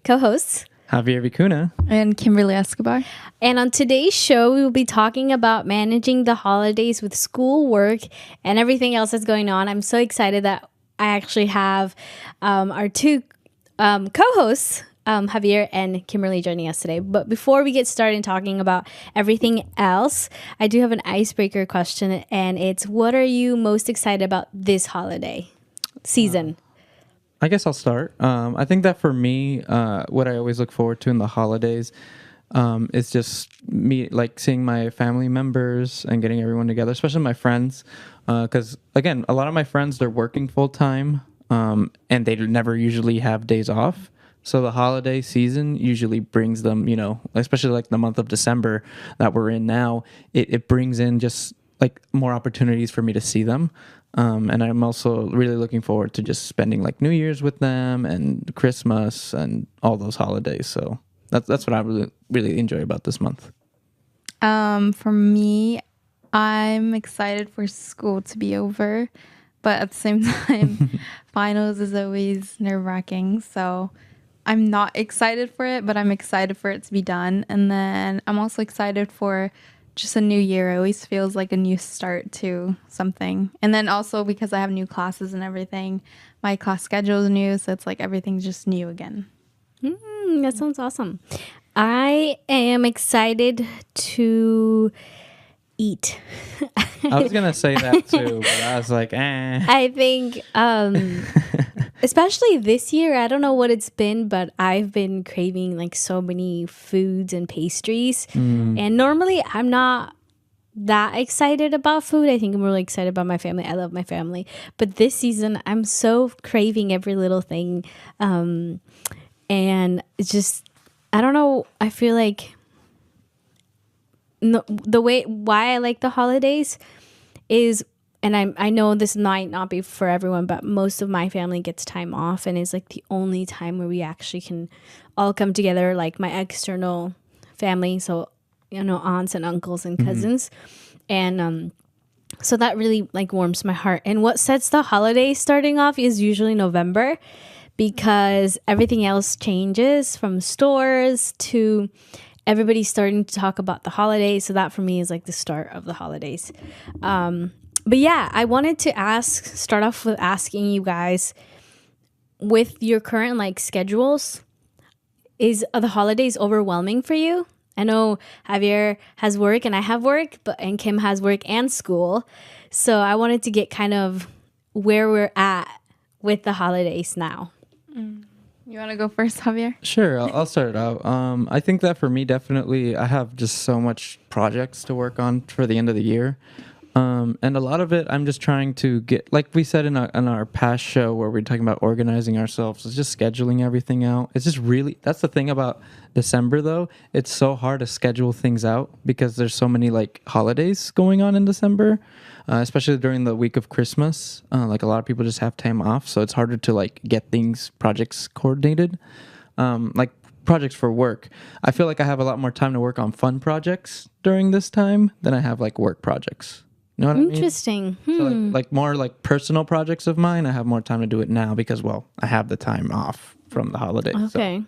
co-hosts. Javier Vicuna. And Kimberly Escobar. And on today's show, we will be talking about managing the holidays with school, work, and everything else that's going on. I'm so excited that I actually have our two co-hosts, Javier and Kimberly, joining us today. But before we get started talking about everything else, I do have an icebreaker question, and it's, what are you most excited about this holiday season? I guess I'll start. I think that for me, what I always look forward to in the holidays is just me, like seeing my family members and getting everyone together, especially my friends. Because again, a lot of my friends, they're working full time and they never usually have days off. So the holiday season usually brings them, especially like the month of December that we're in now, it brings in just like more opportunities for me to see them. And I'm also really looking forward to just spending like New Year's with them and Christmas and all those holidays. So that's what I really enjoy about this month. For me, I'm excited for school to be over, but at the same time, finals is always nerve-wracking. So I'm not excited for it, but I'm excited for it to be done. And then I'm also excited for just a new year. It always feels like a new start to something. And then also because I have new classes and everything, my class schedule is new, so it's like everything's just new again. That sounds awesome. I am excited to eat. I was gonna say that too, but I was like, I think, especially this year, I don't know what it's been, but I've been craving like so many foods and pastries. And normally I'm not that excited about food. I think I'm really excited about my family. I love my family. But this season, I'm so craving every little thing. And it's just, I don't know. I feel like why I like the holidays is, and I know this might not be for everyone, but most of my family gets time off, and it's like the only time where we actually can all come together, like my external family, so aunts and uncles and cousins. And so that really like warms my heart. And what sets the holidays starting off is usually November, because everything else changes from stores to everybody's starting to talk about the holidays. So that for me is like the start of the holidays. But yeah, I wanted to start off with asking you guys, with your current like schedules, is the holidays overwhelming for you? I know Javier has work and I have work, and Kim has work and school. So I wanted to get kind of where we're at with the holidays now. You want to go first, Javier? Sure, I'll start it out. I think that for me, definitely, I have just so much projects to work on for the end of the year. And a lot of it, I'm just trying to get, like we said in our past show where we're talking about organizing ourselves, it's just scheduling everything out. It's just really, that's the thing about December though. It's so hard to schedule things out because there's so many like holidays going on in December, especially during the week of Christmas. Like a lot of people just have time off. So it's harder to like get projects coordinated. Like projects for work. I feel like I have a lot more time to work on fun projects during this time than I have like work projects. You know what I mean? Interesting. So like more like personal projects of mine, I have more time to do it now because, well, I have the time off from the holidays. Okay.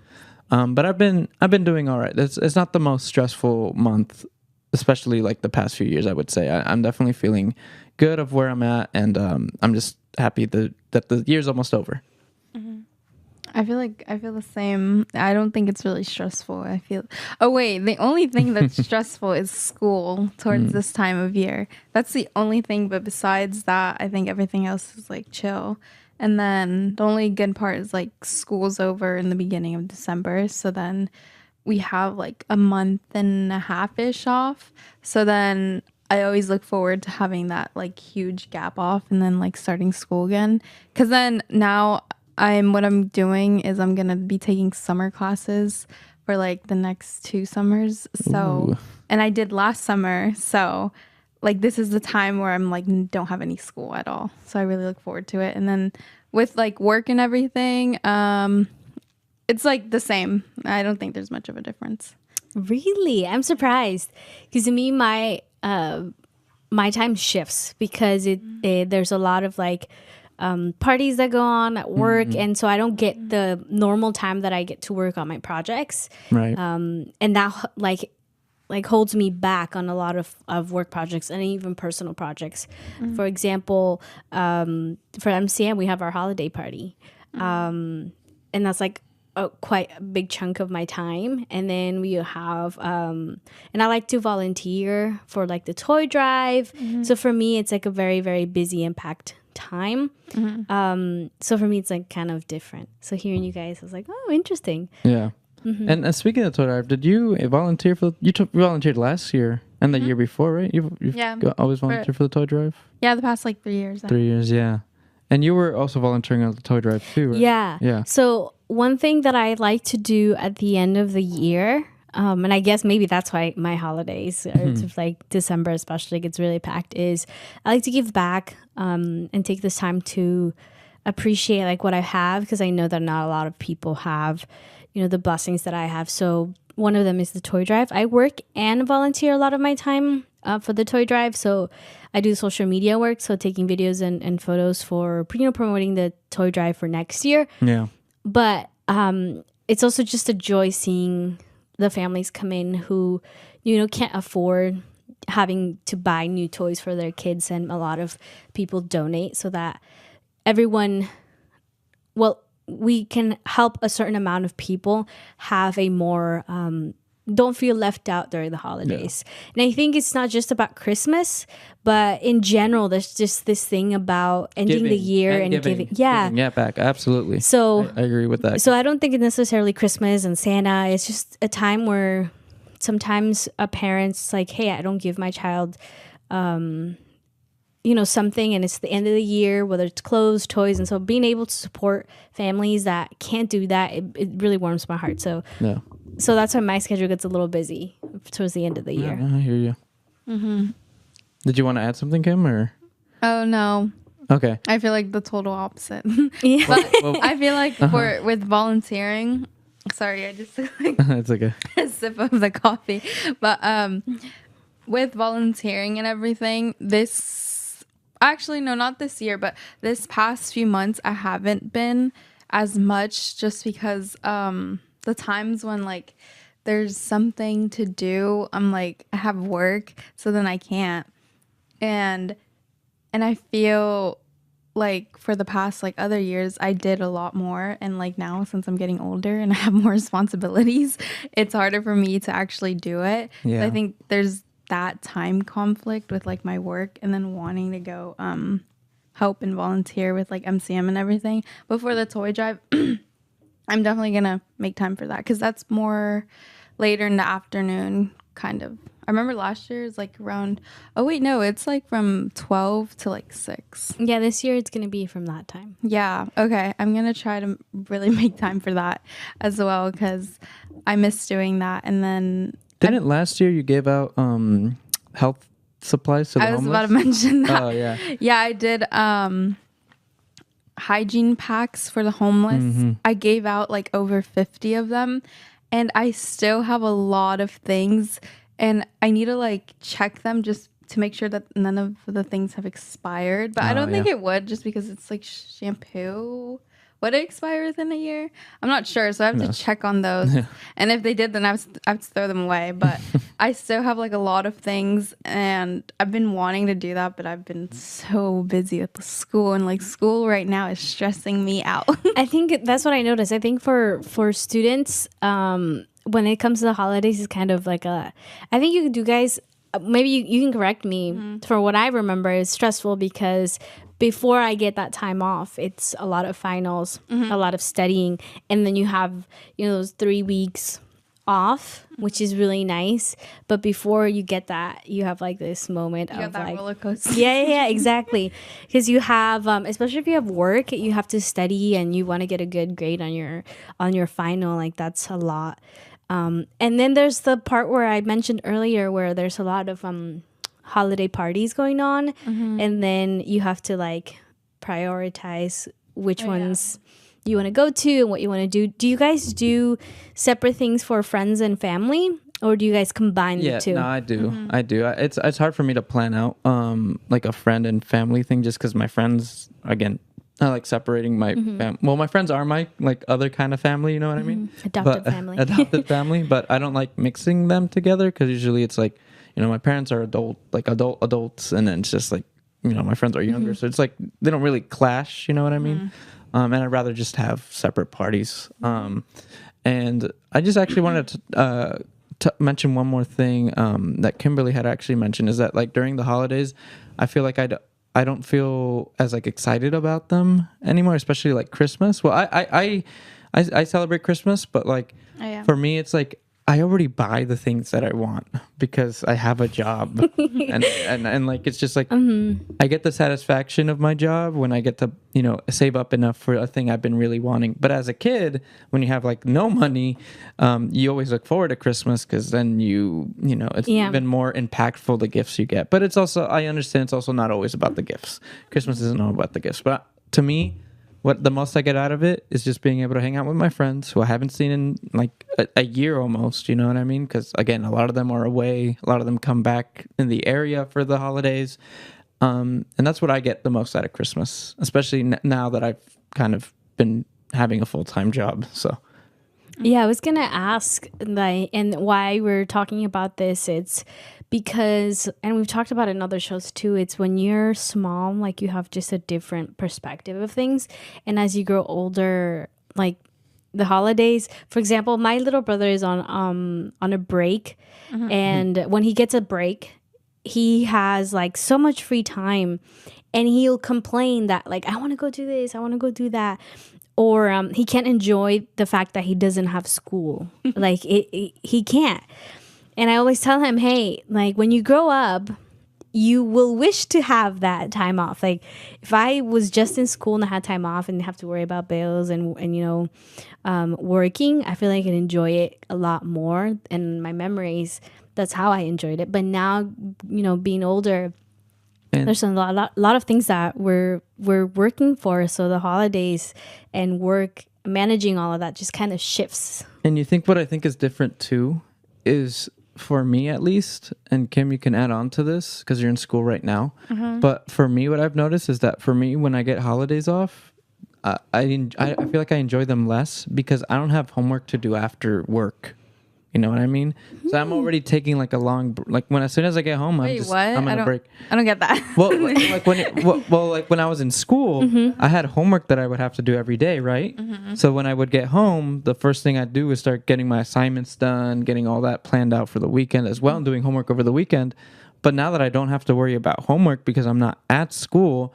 So. But I've been doing all right. It's not the most stressful month, especially like the past few years. I would say I'm definitely feeling good of where I'm at, and I'm just happy that the year's almost over. I feel the same. I don't think it's really stressful. The only thing that's stressful is school towards this time of year. That's the only thing. But besides that, I think everything else is like chill. And then the only good part is like school's over in the beginning of December. So then we have like a month and a half-ish off. So then I always look forward to having that like huge gap off and then like starting school again. Because then now what I'm doing is I'm gonna be taking summer classes for like the next 2 summers. So, and I did last summer. So like this is the time where I'm like don't have any school at all. So I really look forward to it. And then with like work and everything, it's like the same. I don't think there's much of a difference. Really? I'm surprised. Because to me, my time shifts because there's a lot of like parties that go on at work, and so I don't get the normal time that I get to work on my projects. Right. And that like holds me back on a lot of work projects and even personal projects. For example, for MCM, we have our holiday party. And that's like quite a big chunk of my time. And then we have, and I like to volunteer for like the toy drive. So for me, it's like a very, very busy impact time. So for me, it's like kind of different. So hearing you guys, I was like, oh, interesting. Yeah. And speaking of toy drive, did you volunteer for? You volunteered last year and the year before, right? You've Yeah. always volunteered for the toy drive. Yeah, the past like 3 years. 3 years, yeah. And you were also volunteering on the toy drive too, right? Yeah. Yeah. So one thing that I like to do at the end of the year, and I guess maybe that's why my holidays, or it's like December especially, gets really packed, is I like to give back and take this time to appreciate like what I have, because I know that not a lot of people have, you know, the blessings that I have. So one of them is the toy drive. I work and volunteer a lot of my time for the toy drive. So I do social media work, so taking videos and photos for, you know, promoting the toy drive for next year. Yeah. But it's also just a joy seeing the families come in who, you know, can't afford having to buy new toys for their kids, and a lot of people donate so that everyone, well, we can help a certain amount of people have a more don't feel left out during the holidays. And I think it's not just about Christmas, but in general, there's just this thing about ending the year and giving. Yeah. Giving back. Absolutely. So I agree with that. So I don't think it's necessarily Christmas and Santa. It's just a time where sometimes a parent's like, hey, I don't give my child, you know, something, and it's the end of the year, whether it's clothes, toys. And so being able to support families that can't do that, it really warms my heart. So Yeah. so that's why my schedule gets a little busy towards the end of the year. Yeah, I hear you. Did you want to add something, Kim, or? Oh no, Okay. I feel like the total opposite. Yeah. But Well, I feel like with volunteering, sorry, I just took like it's okay. a sip of the coffee. But with volunteering and everything, actually no, not this year, but this past few months I haven't been as much, just because the times when like there's something to do, I'm like, I have work, so then I can't. And I feel like for the past like other years I did a lot more, and like now since I'm getting older and I have more responsibilities, it's harder for me to actually do it. Yeah. So I think there's that time conflict with like my work and then wanting to go help and volunteer with like MCM and everything. But for the toy drive, I'm definitely gonna make time for that, because that's more later in the afternoon kind of. I remember last year it's like around, oh wait, no, it's like from 12 to like 6. Yeah, this year it's going to be from that time. Yeah, okay. I'm gonna try to really make time for that as well, because I miss doing that. And then Didn't last year you gave out health supplies to the I was homeless? about to mention that. Oh, yeah. Yeah, I did hygiene packs for the homeless. I gave out like over 50 of them, and I still have a lot of things, and I need to like check them just to make sure that none of the things have expired. But I don't think it would, just because it's like shampoo. Would it expire within a year? I'm not sure, so I have to check on those. And if they did, then I have to throw them away. But I still have like a lot of things, and I've been wanting to do that, but I've been so busy with the school, and like school right now is stressing me out. I think that's what I noticed. I think for students, when it comes to the holidays, it's kind of like I think you guys, maybe you can correct me. For what I remember, it's stressful because before I get that time off, it's a lot of finals, a lot of studying, and then you have, you know, those 3 weeks off, which is really nice. But before you get that, you have like this moment of that like roller coaster. yeah, exactly. Because you have, especially if you have work, you have to study and you want to get a good grade on your final. Like that's a lot. And then there's the part where I mentioned earlier, where there's a lot of holiday parties going on, and then you have to like prioritize which ones you want to go to and what you want to do. Do you guys do separate things for friends and family, or do you guys combine the two? No, I do. I do. It's hard for me to plan out like a friend and family thing, just because my friends, again, like separating my well, my friends are my like other kind of family, you know what I mean? Adopted But family. adopted family, but I don't like mixing them together because usually it's like, you know, my parents are adults, and then it's just like, you know, my friends are younger, so it's like they don't really clash, you know what I mean? And I'd rather just have separate parties. And I just actually wanted to mention one more thing that Kimberly had actually mentioned, is that like during the holidays, I feel like I don't feel as like excited about them anymore, especially like Christmas. Well, I celebrate Christmas, but like for me, it's like I already buy the things that I want because I have a job, and like it's just like I get the satisfaction of my job when I get to, you know, save up enough for a thing I've been really wanting. But as a kid, when you have like no money, you always look forward to Christmas because then you know it's even more impactful the gifts you get. But it's also, I understand it's also not always about the gifts. Christmas isn't all about the gifts, but to me, what the most I get out of it is just being able to hang out with my friends who I haven't seen in like a year almost, you know what I mean? Because again, a lot of them are away. A lot of them come back in the area for the holidays. And that's what I get the most out of Christmas, especially now that I've kind of been having a full-time job. So Yeah, I was gonna ask, like, and why we're talking about this. It's because, and we've talked about it in other shows too. It's when you're small, like you have just a different perspective of things, and as you grow older, like the holidays. For example, my little brother is on a break, and when he gets a break, he has like so much free time, and he'll complain that like I want to go do this, I want to go do that. Or he can't enjoy the fact that he doesn't have school. Like he can't. And I always tell him, hey, like when you grow up, you will wish to have that time off. Like if I was just in school and I had time off and didn't have to worry about bills and you know, working, I feel like I could enjoy it a lot more. And my memories, that's how I enjoyed it. But now, you know, being older, there's a lot of things that we're working for. So the holidays and work, managing all of that just kind of shifts. And you think what I think is different too is, for me at least, and Kim, you can add on to this because you're in school right now. But for me, what I've noticed is that for me, when I get holidays off, I feel like I enjoy them less because I don't have homework to do after work. You know what I mean? So I'm already taking like a long, like as soon as I get home, I'm gonna break. I don't get that. Well, like when I was in school, I had homework that I would have to do every day, right? So when I would get home, the first thing I'd do was start getting my assignments done, getting all that planned out for the weekend as well, and doing homework over the weekend. But now that I don't have to worry about homework because I'm not at school,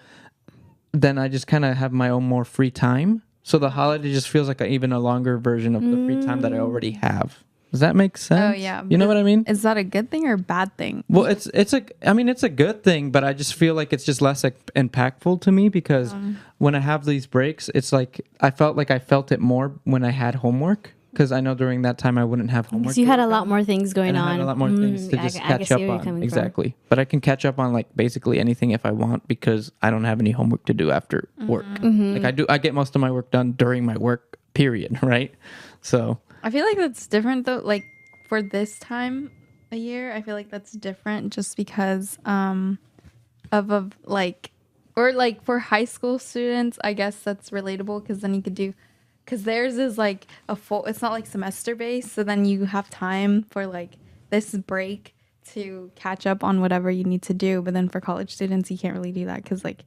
then I just kind of have my own more free time. So the holiday just feels like even a longer version of the free time that I already have. Does that make sense? Oh yeah. You know what I mean? Is that a good thing or a bad thing? Well, it's a good thing, but I just feel like it's just less impactful to me because when I have these breaks, it's like I felt it more when I had homework because I know during that time I wouldn't have homework. Because you had a lot more things going on. I had a lot more things to just catch up on. Exactly. But I can catch up on like basically anything if I want because I don't have any homework to do after work. Like I get most of my work done during my work period, right? So I feel like that's different though. Like for this time a year, I feel like that's different just because of like, or like for high school students, I guess that's relatable because then you could do, because theirs is like a full, it's not like semester based. So then you have time for like this break to catch up on whatever you need to do. But then for college students, you can't really do that because like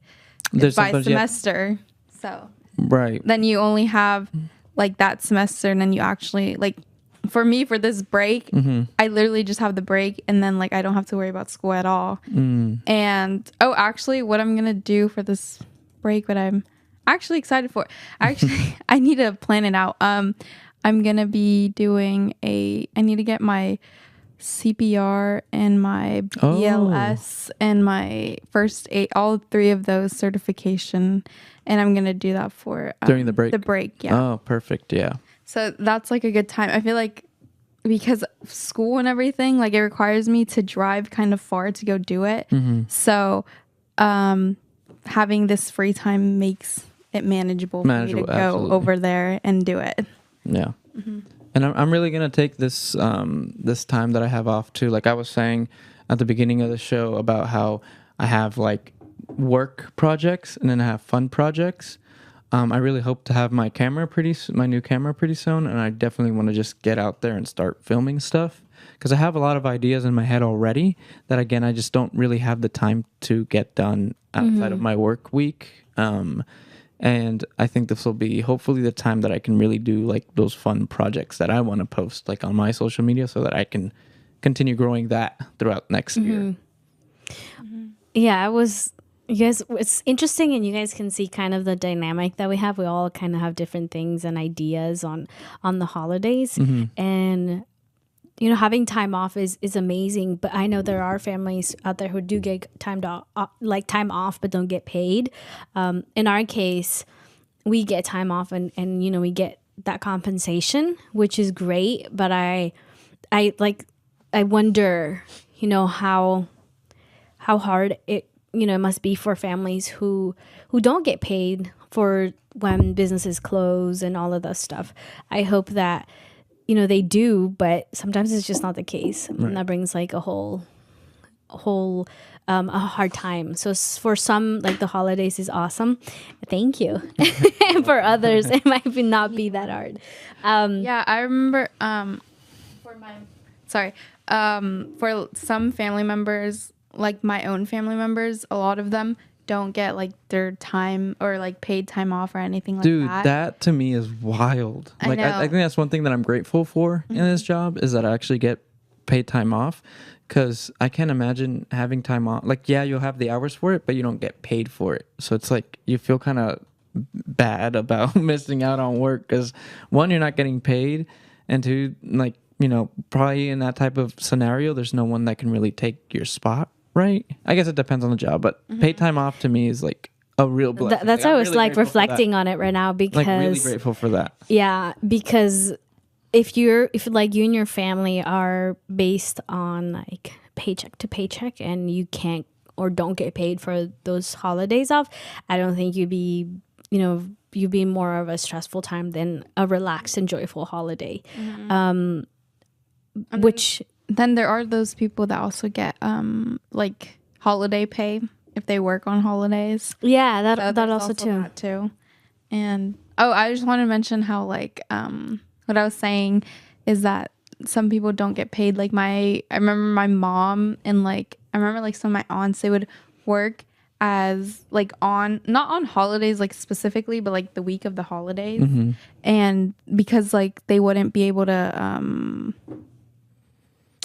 it's by semester. So right. Then you only have like that semester and then you actually like, for me for this break, I literally just have the break and then like I don't have to worry about school at all. And actually what I'm gonna do for this break, what I'm actually excited for, I need to plan it out. I'm gonna be doing I need to get my CPR and my BLS and my first aid, all three of those certification, and I'm gonna do that for during the break. The break, yeah. Oh, perfect, yeah. So that's like a good time. I feel like because school and everything, like it requires me to drive kind of far to go do it. So having this free time makes it manageable for me to go over there and do it. Yeah. And I'm really going to take this this time that I have off too. Like I was saying at the beginning of the show about how I have like work projects and then I have fun projects. I really hope to have my camera my new camera pretty soon, and I definitely want to just get out there and start filming stuff because I have a lot of ideas in my head already that again I just don't really have the time to get done outside of my work week. And I think this will be hopefully the time that I can really do like those fun projects that I want to post like on my social media so that I can continue growing that throughout next year. Yeah, you guys, it's interesting, and you guys can see kind of the dynamic that we have. We all kind of have different things and ideas on the holidays, and having time off is amazing. But I know there are families out there who do get time off, but don't get paid. In our case, we get time off, and we get that compensation, which is great. But I wonder, how hard it must be for families who don't get paid for when businesses close and all of that stuff. I hope that they do, but sometimes it's just not the case, and that brings like a whole a hard time. So for some, like the holidays is awesome. Thank you. And for others, it might not be that hard. Yeah, I remember for some family members, like my own family members, a lot of them don't get like their time or like paid time off or anything like that. Dude, that to me is wild. I Like know. I think that's one thing that I'm grateful for in this job is that I actually get paid time off, because I can't imagine having time off. Like, yeah, you'll have the hours for it, but you don't get paid for it. So it's like you feel kind of bad about missing out on work because one, you're not getting paid, and two, like, probably in that type of scenario, there's no one that can really take your spot. Right? I guess it depends on the job, but paid time off to me is like a real blessing. That's like, why I was really like grateful for reflecting that. on it right now, because Like really grateful for that. yeah, because if like you and your family are based on like paycheck to paycheck, and you can't or don't get paid for those holidays off, I don't think you'd be more of a stressful time than a relaxed and joyful holiday. Which Then there are those people that also get like holiday pay if they work on holidays. yeah, So that there's also too. that too. And I just want to mention how like what I was saying is that some people don't get paid. Like I remember my mom and like I remember like some of my aunts, they would work as like not on holidays like specifically, but like the week of the holidays, and because like they wouldn't be able to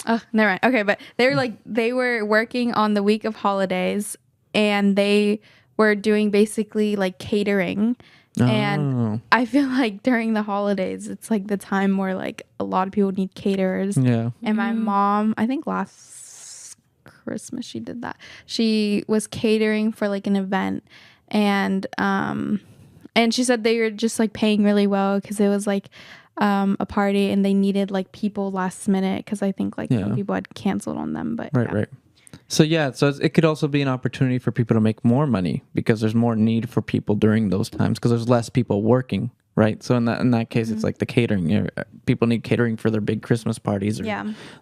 oh, never mind. Okay, but they were working on the week of holidays, and they were doing basically like catering. And I feel like during the holidays, it's like the time where like a lot of people need caterers. Yeah. And my mom, I think last Christmas she did that. She was catering for like an event, and she said they were just like paying really well because it was like a party, and they needed like people last minute because I think like some people had canceled on them. But Right. So it could also be an opportunity for people to make more money because there's more need for people during those times because there's less people working, right? So in that case, it's like the catering. People need catering for their big Christmas parties or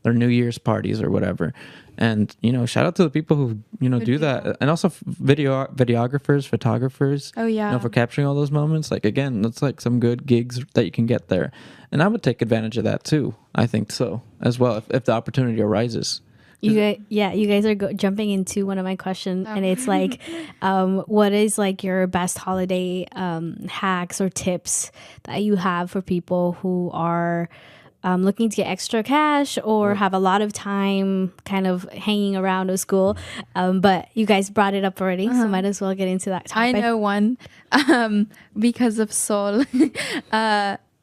their New Year's parties or whatever. And shout out to the people who do that, and also videographers, photographers. Oh yeah, for capturing all those moments. Like again, that's like some good gigs that you can get there, and I would take advantage of that too. I think so as well if the opportunity arises. You guys are jumping into one of my questions, and it's like, what is like your best holiday hacks or tips that you have for people who are looking to get extra cash or have a lot of time kind of hanging around a school? But you guys brought it up already, so might as well get into that topic. I know one because of Sol.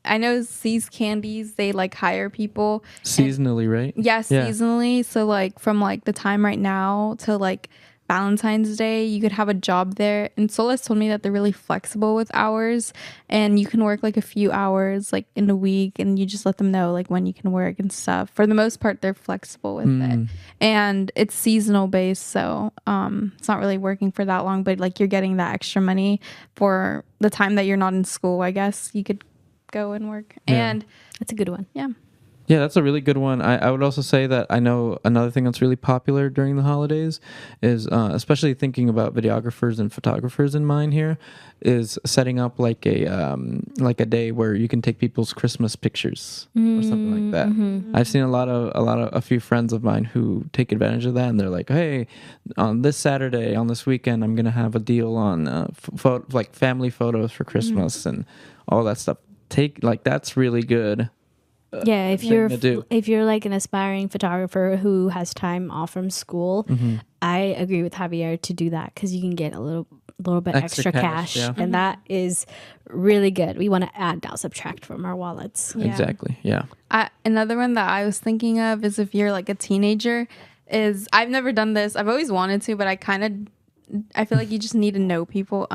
I know C's Candies, they like hire people Seasonally, right? Yeah, seasonally. So like from like the time right now to like Valentine's Day, you could have a job there. And Solis told me that they're really flexible with hours, and you can work like a few hours like in a week, and you just let them know like when you can work and stuff. For the most part, they're flexible with it, and it's seasonal based, so it's not really working for that long, but like you're getting that extra money for the time that you're not in school. I guess you could go and work. And that's a good one. yeah. Yeah, that's a really good one. I would also say that I know another thing that's really popular during the holidays is, especially thinking about videographers and photographers in mind here, is setting up like a day where you can take people's Christmas pictures or something like that. I've seen a few friends of mine who take advantage of that, and they're like, hey, on this Saturday, on this weekend, I'm gonna have a deal on like family photos for Christmas and all that stuff. That's really good. Yeah, thing if you're like an aspiring photographer who has time off from school, I agree with Javier to do that because you can get a little bit extra cash, yeah. and that is really good. We want to add, not subtract from our wallets. Yeah. Exactly. Yeah. Another one that I was thinking of is if you're like a teenager, is I've never done this. I've always wanted to, but I feel like you just need to know people.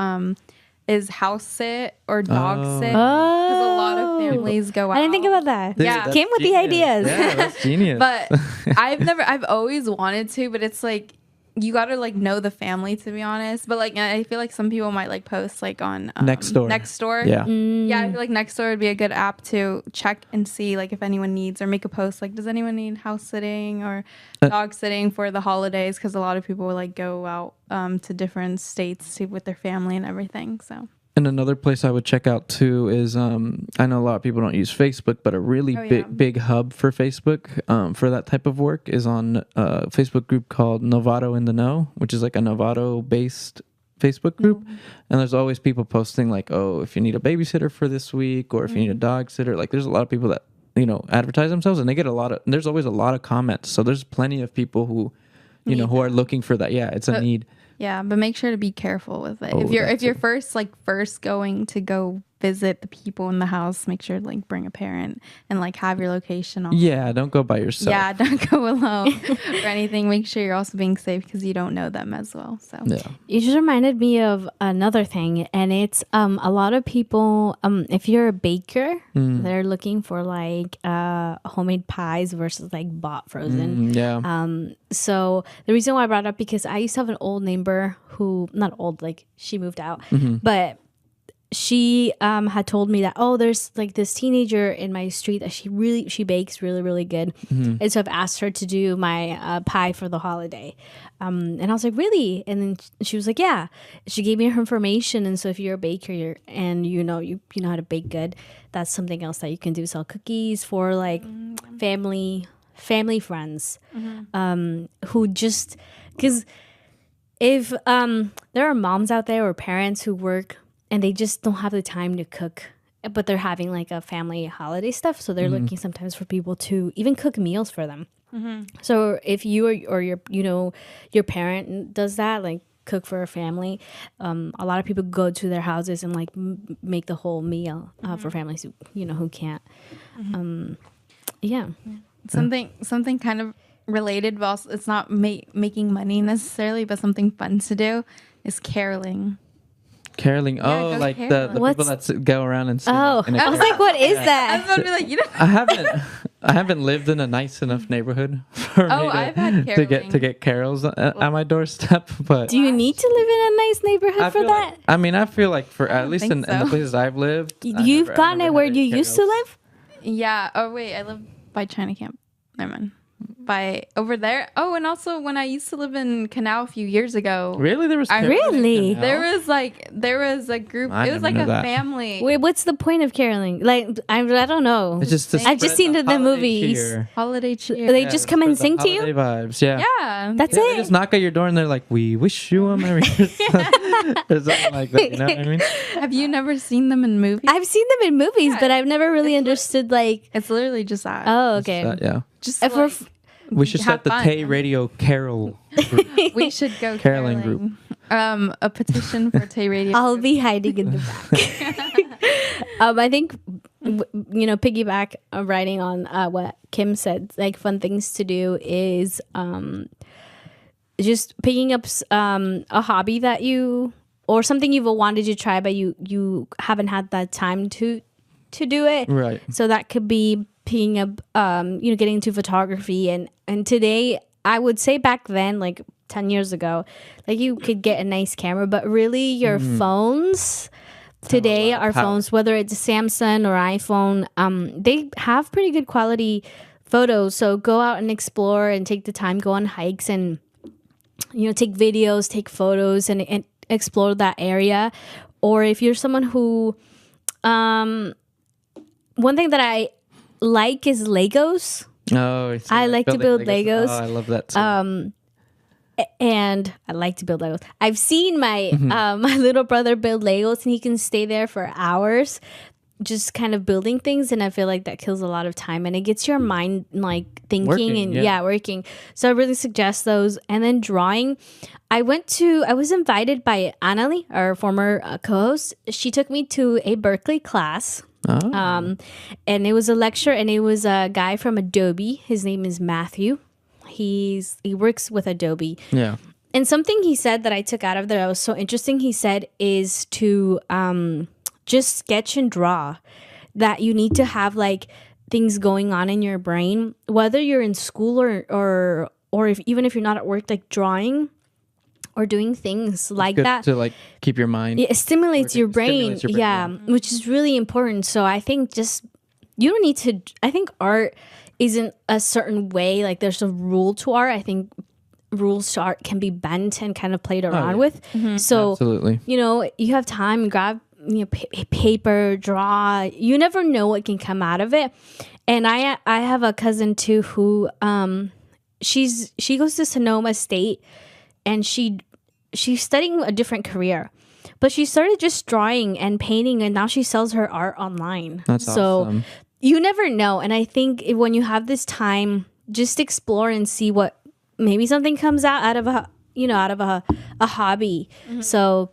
Is house sit or dog sit, because a lot of families go out. I didn't think about that. Yeah. That's Came with the genius. ideas. Yeah, that's genius. But I've always wanted to, but it's like you gotta like know the family, to be honest. But like I feel like some people might like post like on Nextdoor. Yeah. Yeah, I feel like Nextdoor would be a good app to check and see like if anyone needs, or make a post like, does anyone need house sitting or dog sitting for the holidays? Because a lot of people will like go out to different states with their family and everything. So. And another place I would check out too is I know a lot of people don't use Facebook, but a really big hub for Facebook for that type of work is on a Facebook group called Novato in the Know, which is like a Novato based Facebook group. And there's always people posting like, oh, if you need a babysitter for this week, or if you need a dog sitter, like there's a lot of people that, advertise themselves, and they get there's always a lot of comments. So there's plenty of people who, who are looking for that. Yeah, it's a need. Yeah, but make sure to be careful with it. Oh, if you're first going to go visit the people in the house, make sure to like bring a parent and like have your location on. Yeah, don't go by yourself. Yeah, don't go alone or anything. Make sure you're also being safe because you don't know them as well. So Yeah. You just reminded me of another thing, and it's a lot of people, if you're a baker, they're looking for like homemade pies versus like bought frozen. Yeah. So the reason why I brought it up, because I used to have an old neighbor who, not old, like she moved out, but she had told me that, oh, there's like this teenager in my street that she bakes really, really good. And so I've asked her to do my pie for the holiday. And I was like, really? And then she was like, yeah. She gave me her information. And so if you're a baker and you know how to bake good, that's something else that you can do. Sell cookies for like family friends who just, because if there are moms out there or parents who work and they just don't have the time to cook, but they're having like a family holiday stuff, so they're looking sometimes for people to even cook meals for them. So if you or your parent does that, like cook for a family, a lot of people go to their houses and like make the whole meal for families who can't. something kind of related, but also it's not making money necessarily, but something fun to do is caroling. Caroling. Yeah, Oh, go like the caroling. people that go around and sing. Oh, in a I was carol. like, what is I was that? about to be like, I haven't lived in a nice enough neighborhood for Oh, me I've had to get carols at my doorstep. But Do you need to live in a nice neighborhood I for feel that? like, I mean, I feel like for at don't least think in the so. places I've lived, You've gotten it where you used to live? Yeah. Oh wait, I live by China Camp. Never mind. By over there. Oh, and also when I used to live in Canal a few years ago, Really, there was carols in Really? Canal? there was a group. I It was never like knew a that. family. Wait, what's the point of caroling? Like, I don't know. It's just to I've just spread seen the holiday movies. cheer. Holiday cheer. They just come and spread the sing to you? holiday vibes. Yeah. Yeah. That's Yeah, they it. just knock at your door and they're like, "We wish you a Merry Christmas," or something like that. You know what I mean? Have you never seen them in movies? I've seen them in movies, but I've never really understood like. It's literally just that. Oh, okay. Yeah. Just If we're We should Have start the fun. Tay Radio Carol group. we should go Caroling caroling. group. A petition for Tay Radio. I'll be hiding in the back. I think, piggyback writing on what Kim said, like fun things to do is just picking up a hobby that or something you've wanted to try, but you haven't had that time to do it. Right. So that could be picking up, getting into photography. And today, I would say back then, like 10 years ago, like you could get a nice camera, but really your phones today lot of our power. phones, whether it's Samsung or iPhone, they have pretty good quality photos. So go out and explore and take the time, go on hikes and take videos, take photos, and explore that area. Or if you're someone who, one thing that I like is Legos. Oh, so I like to build building Legos. Oh, I love that too. And I like to build Legos. I've seen my my little brother build Legos, and he can stay there for hours, just kind of building things. And I feel like that kills a lot of time, and it gets your mind like thinking Working, and yeah. working. So I really suggest those. And then drawing, I was invited by Annalie, our former co-host. She took me to a Berkeley class. Oh. And it was a lecture, and it was a guy from Adobe. His name is Matthew. He works with Adobe. Yeah. And something he said that I took out of there that was so interesting, he said, is to just sketch and draw. That you need to have like things going on in your brain, whether you're in school or even if you're not at work, like drawing or doing things like Good that. to like keep your mind. It stimulates your brain. Stimulates your brain, Yeah, which is really important. So I think you don't need to. I think art isn't a certain way. Like there's a rule to art. I think rules to art can be bent and kind of played around yeah. with. So Absolutely. you have time, grab paper, draw. You never know what can come out of it. And I have a cousin too who she goes to Sonoma State, and she's studying a different career. But she started just drawing and painting, and now she sells her art online. That's so awesome. you never know. And I think when you have this time, just explore and see what maybe something comes out of a hobby. So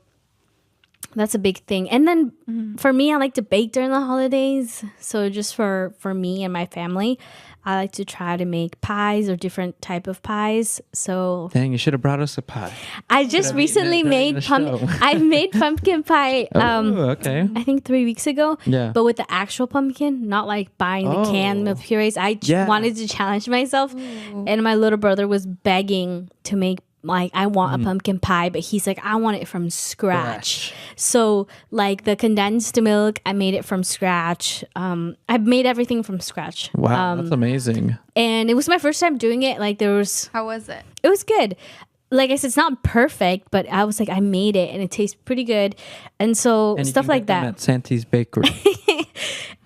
that's a big thing. And then for me, I like to bake during the holidays. So just for me and my family, I like to try to make pies or different type of pies. So Dang, you should have brought us a pie. I just have recently eaten it during made the show. I made pumpkin pie. Oh, okay. I think 3 weeks ago. Yeah. But with the actual pumpkin, not like buying the can of purees. I Yeah. wanted to challenge myself, and my little brother was begging to make. Like, I want a pumpkin pie, but he's like, I want it from scratch. Fresh. So, like, the condensed milk, I made it from scratch. I made everything from scratch. Wow, that's amazing. And it was my first time doing it. Like, How was it? it was good. Like I said, it's not perfect, but I was like, I made it, and it tastes pretty good. And so, And you stuff can like get them that. at Santi's Bakery.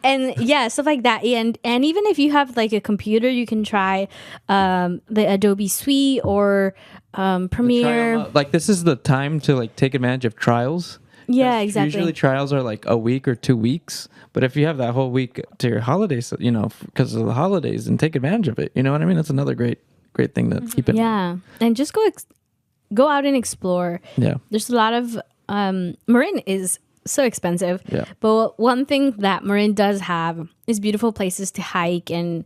And yeah, stuff like that. And even if you have like a computer, you can try the Adobe Suite or Premiere. Like this is the time to like take advantage of trials. Yeah, 'Cause exactly. Usually trials are like a week or 2 weeks, but if you have that whole week to your holidays, because of the holidays, and take advantage of it. You know what I mean? That's another great thing to keep in mind. Yeah, and just go out and explore. Yeah. There's a lot of Marin is so expensive. Yeah. But one thing that Marin does have is beautiful places to hike and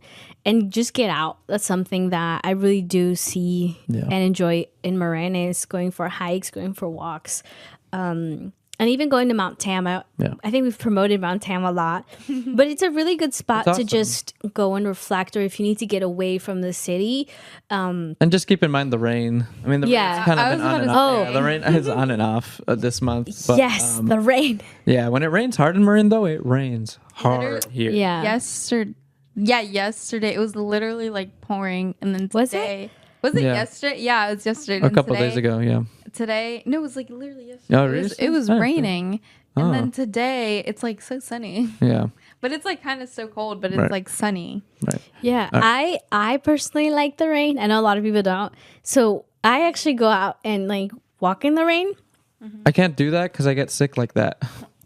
just get out. That's something that I really do see Yeah. and enjoy in Marin is going for hikes, going for walks. And even going to Mount Tam. I think we've promoted Mount Tam a lot, but it's a really good spot It's to awesome. just go and reflect, or if you need to get away from the city. And just keep in mind the rain. I mean, the Yeah. rain's kind of I been was on and about off. to say. Yeah, the rain is on and off this month. But, Yes, the rain. yeah, when it rains hard in Marin, though, it rains hard Literally- here. Yeah. Yesterday it was literally like pouring, and then Was today was it Yeah. yesterday? Yeah, it was yesterday. A And couple today- days ago, yeah. Today, no, it was like literally yesterday. Oh, It was, really? it was Oh, okay. raining, and Oh. then today it's like so sunny, Yeah, but it's like kind of so cold, but it's Right. like sunny. right. Yeah, I personally like the rain. I know a lot of people don't. So I actually go out and like walk in the rain. I can't do that because I get sick like that.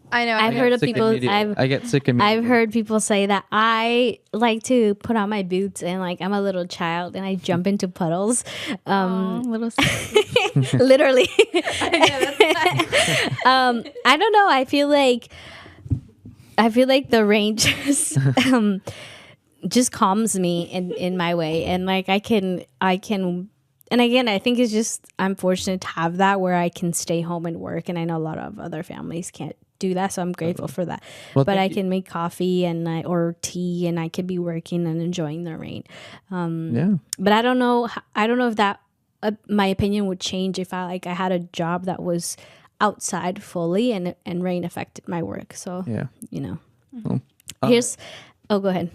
I know. I've heard of Sick people. immediately. I get sick immediately. I've heard people say that I like to put on my boots and like I'm a little child and I jump into puddles. little. Literally. I don't know. I feel like the rain just calms me in my way, and like I can. And again, I think it's just I'm fortunate to have that where I can stay home and work, and I know a lot of other families can't do that, so I'm grateful for that. Well, but I thank you. can make coffee or tea, and I could be working and enjoying the rain. Yeah. But I don't know. I don't know if that my opinion would change if I had a job that was outside fully, and rain affected my work. So Yeah. you know, Well, here's. Oh, go ahead.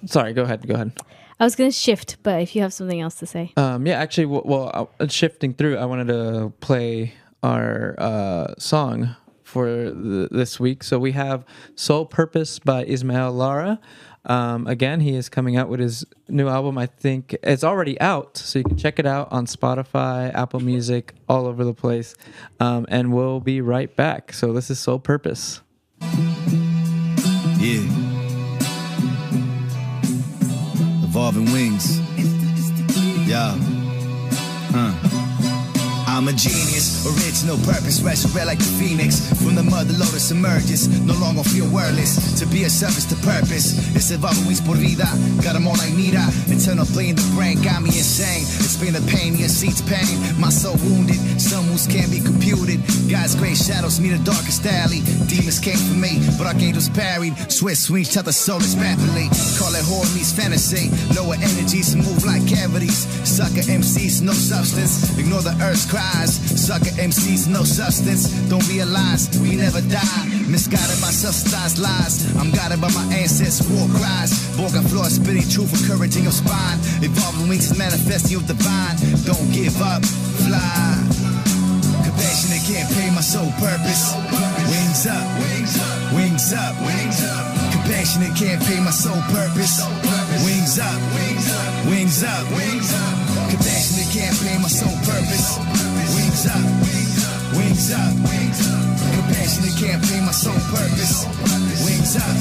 Sorry, go ahead. Go ahead. I was gonna shift, but if you have something else to say, Yeah, actually, shifting through, I wanted to play our song for this week. So we have Soul Purpose by Ismael Lara. Again, he is coming out with his new album. I think it's already out, so you can check it out on Spotify, Apple Music, all over the place. And we'll be right back. So this is Soul Purpose. Yeah. Evolving wings. Yeah. I'm a genius, original purpose, resurrect like the phoenix. From the mother lotus emerges, no longer feel wordless. To be a service to purpose, it's evolving wings por vida. Got them all like Nita, internal play in the brain, got me insane. It's been the pain, your seat's pain. My soul wounded, some wounds can't be computed. God's great shadows meet the darkest alley. Demons came for me, but archangels parried. Swift swings till the soul is rapidly. Call it horror meets fantasy. Lower energies move like cavities. Sucker MCs, no substance. Ignore the earth's cry. Sucker MCs, no substance. Don't realize we never die. Misguided by subsidized lies. I'm guided by my ancestors' war cries. Born floor spitting truth, encouraging your spine. Evolving wings is manifesting your divine. Don't give up, fly. Compassionate can't pay my soul purpose. Wings up, wings up, wings up, wings up. Compassionate can't pay my soul purpose. Wings up, wings up, wings up, wings up. Compassionate can't pay my soul purpose. Wings up, wings up, wings up. Compassionate can't pay my soul purpose. Wings up,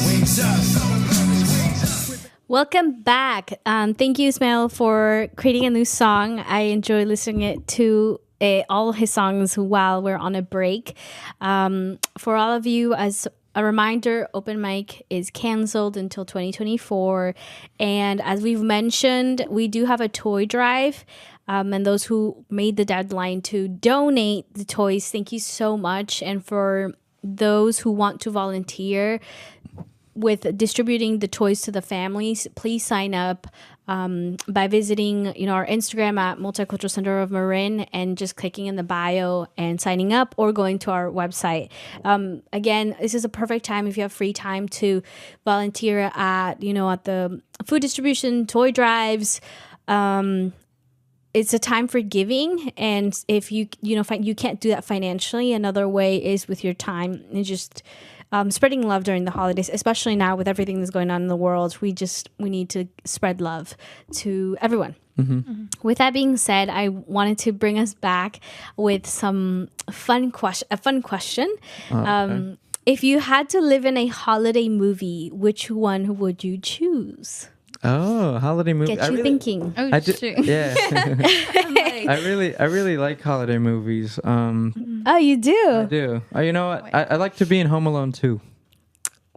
wings up. welcome back. Thank you, Ismael, for creating a new song. I enjoy listening it to all his songs while we're on a break. For all of you, as a reminder, open mic is canceled until 2024. And as we've mentioned, we do have a toy drive. And those who made the deadline to donate the toys, thank you so much. And for those who want to volunteer with distributing the toys to the families, please sign up by visiting our Instagram at Multicultural Center of Marin and just clicking in the bio and signing up, or going to our website. Again, this is a perfect time if you have free time to volunteer at the food distribution, toy drives. It's a time for giving, and if you can't do that financially, another way is with your time and just spreading love during the holidays, especially now with everything that's going on in the world. We need to spread love to everyone. With that being said, I wanted to bring us back with a fun question. Okay. If you had to live in a holiday movie, which one would you choose? Oh, holiday movie. Get you thinking. Oh, I shoot. yeah. I'm like, I really like holiday movies. Oh, you do? I do. You know what? I like to be in Home Alone too.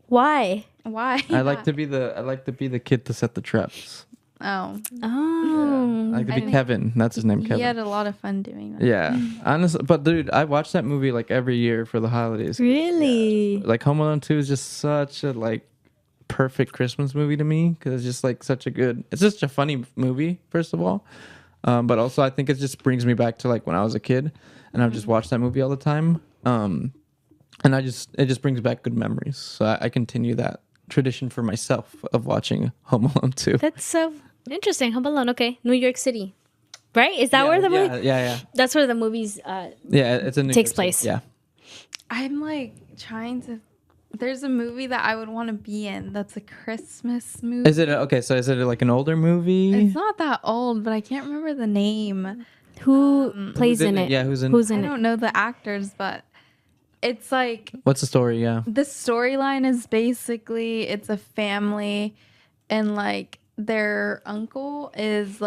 Why? why? I like to be the kid to set the traps. Oh, Oh. I like to be think Kevin. That's his name, he Kevin. had a lot of fun doing that. Yeah, honestly, but dude, I watch that movie like every year for the holidays. Really? Like Home Alone 2 is just such a perfect Christmas movie to me, because it's just it's just a funny movie, first of all, but also I think it just brings me back to when I was a kid and I've just watched that movie all the time, and it just brings back good memories. So I continue that tradition for myself of watching Home Alone 2. That's so interesting. Home Alone. Okay, New York City, right? Is that where the movie? Yeah. That's where the movies. Yeah, it's a New Takes York City. place. Yeah. I'm trying to. There's a movie that I would want to be in. That's a Christmas movie. Is it so? Is it an older movie? It's not that old, but I can't remember the name. Who plays Who's in it? Yeah, who's in? Who's I in it? don't know the actors, but it's What's the story? Yeah. the storyline is basically it's a family, and their uncle is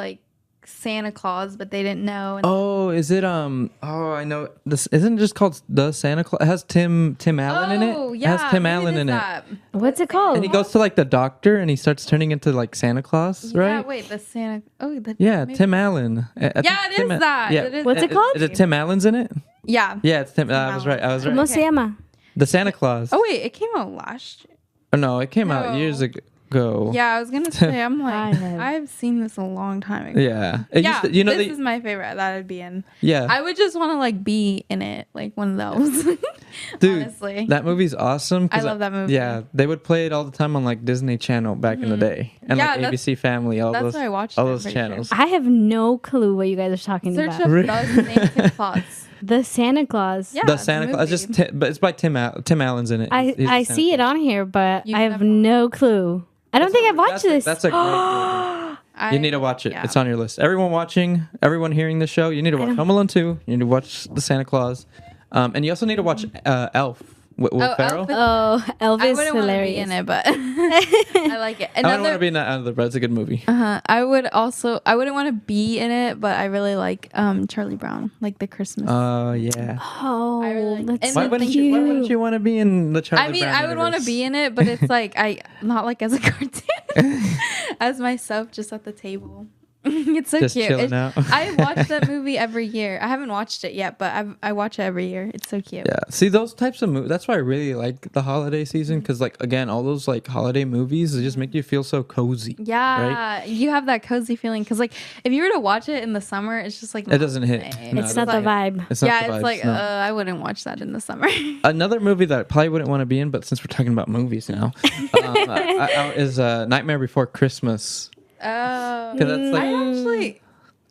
Santa Claus, but they didn't know. And Oh, is it Oh, I know. This isn't it just called The Santa Claus. It has Tim Allen in it. Oh, It yeah, has Tim maybe Allen it in is it. that. What's it called? And he goes to the doctor and he starts turning into Santa Claus, Yeah, right? wait, the Santa. Oh, Yeah, maybe- Tim Allen. I think Yeah, it Tim is that. Yeah. It is What's that. it called? Is it Tim Allen's in it? Yeah. Yeah, it's Tim. I was right. Allen. ¿Cómo se llama? The Santa Claus. Oh wait, it came out last year. Oh, no, it came out No. years ago. go. Yeah, I was gonna say. I'm I like, have. I've seen this a long time ago. Yeah. It Yeah, used to- you know, this is my favorite that I'd be in. yeah. I would just want to like be in it, like one of those. Dude, honestly. that movie's awesome. 'cause I love that movie. Yeah, they would play it all the time on like Disney Channel back in the day, and Yeah, like that's- ABC Family, all that's those, why I watched all it, I'm those pretty sure. channels. I have no clue what you guys are talking Search about. up the Santa Claus. The Santa Claus. Yeah, The it's a Santa Claus, movie. but it's by Tim Allen's in it. I He's the I Santa see it Claus. on here, but You've I have never- no clue. I don't think I've watched this. That's a great movie. I- You need to watch it. yeah. It's on your list. Everyone watching, everyone hearing the show, you need to watch Home Alone 2. You need to watch The Santa Claus. And you also need to watch Elf with Will Oh, Ferrell. Elf is- Oh, I Elvis wouldn't want to be hilarious. in it, but I like it. I don't want Another, to be in that either, but it's a good movie. I wouldn't want to be in it, but I really like Charlie Brown, like the Christmas. Oh, yeah. Oh, I really like- that's and Why so wouldn't cute. you want to be in the Charlie I mean, Brown I would want to universe? be in it, but it's like not like as a cartoon, as myself, just at the table. It's so Just cute. chilling out. I watch that movie every year. I haven't watched it yet, but I watch it every year. It's so cute. Yeah, see those types of movies. That's why I really like the holiday season because, like, again, all those like holiday movies they just make you feel so cozy. Yeah, you have that cozy feeling because, like, if you were to watch it in the summer, it's just like It doesn't hit. same. No, It's not the vibe. It's not Yeah, the it's vibes, like no. I wouldn't watch that in the summer. Another movie that I probably wouldn't want to be in, but since we're talking about movies now, is Nightmare Before Christmas. Oh, 'Cause that's like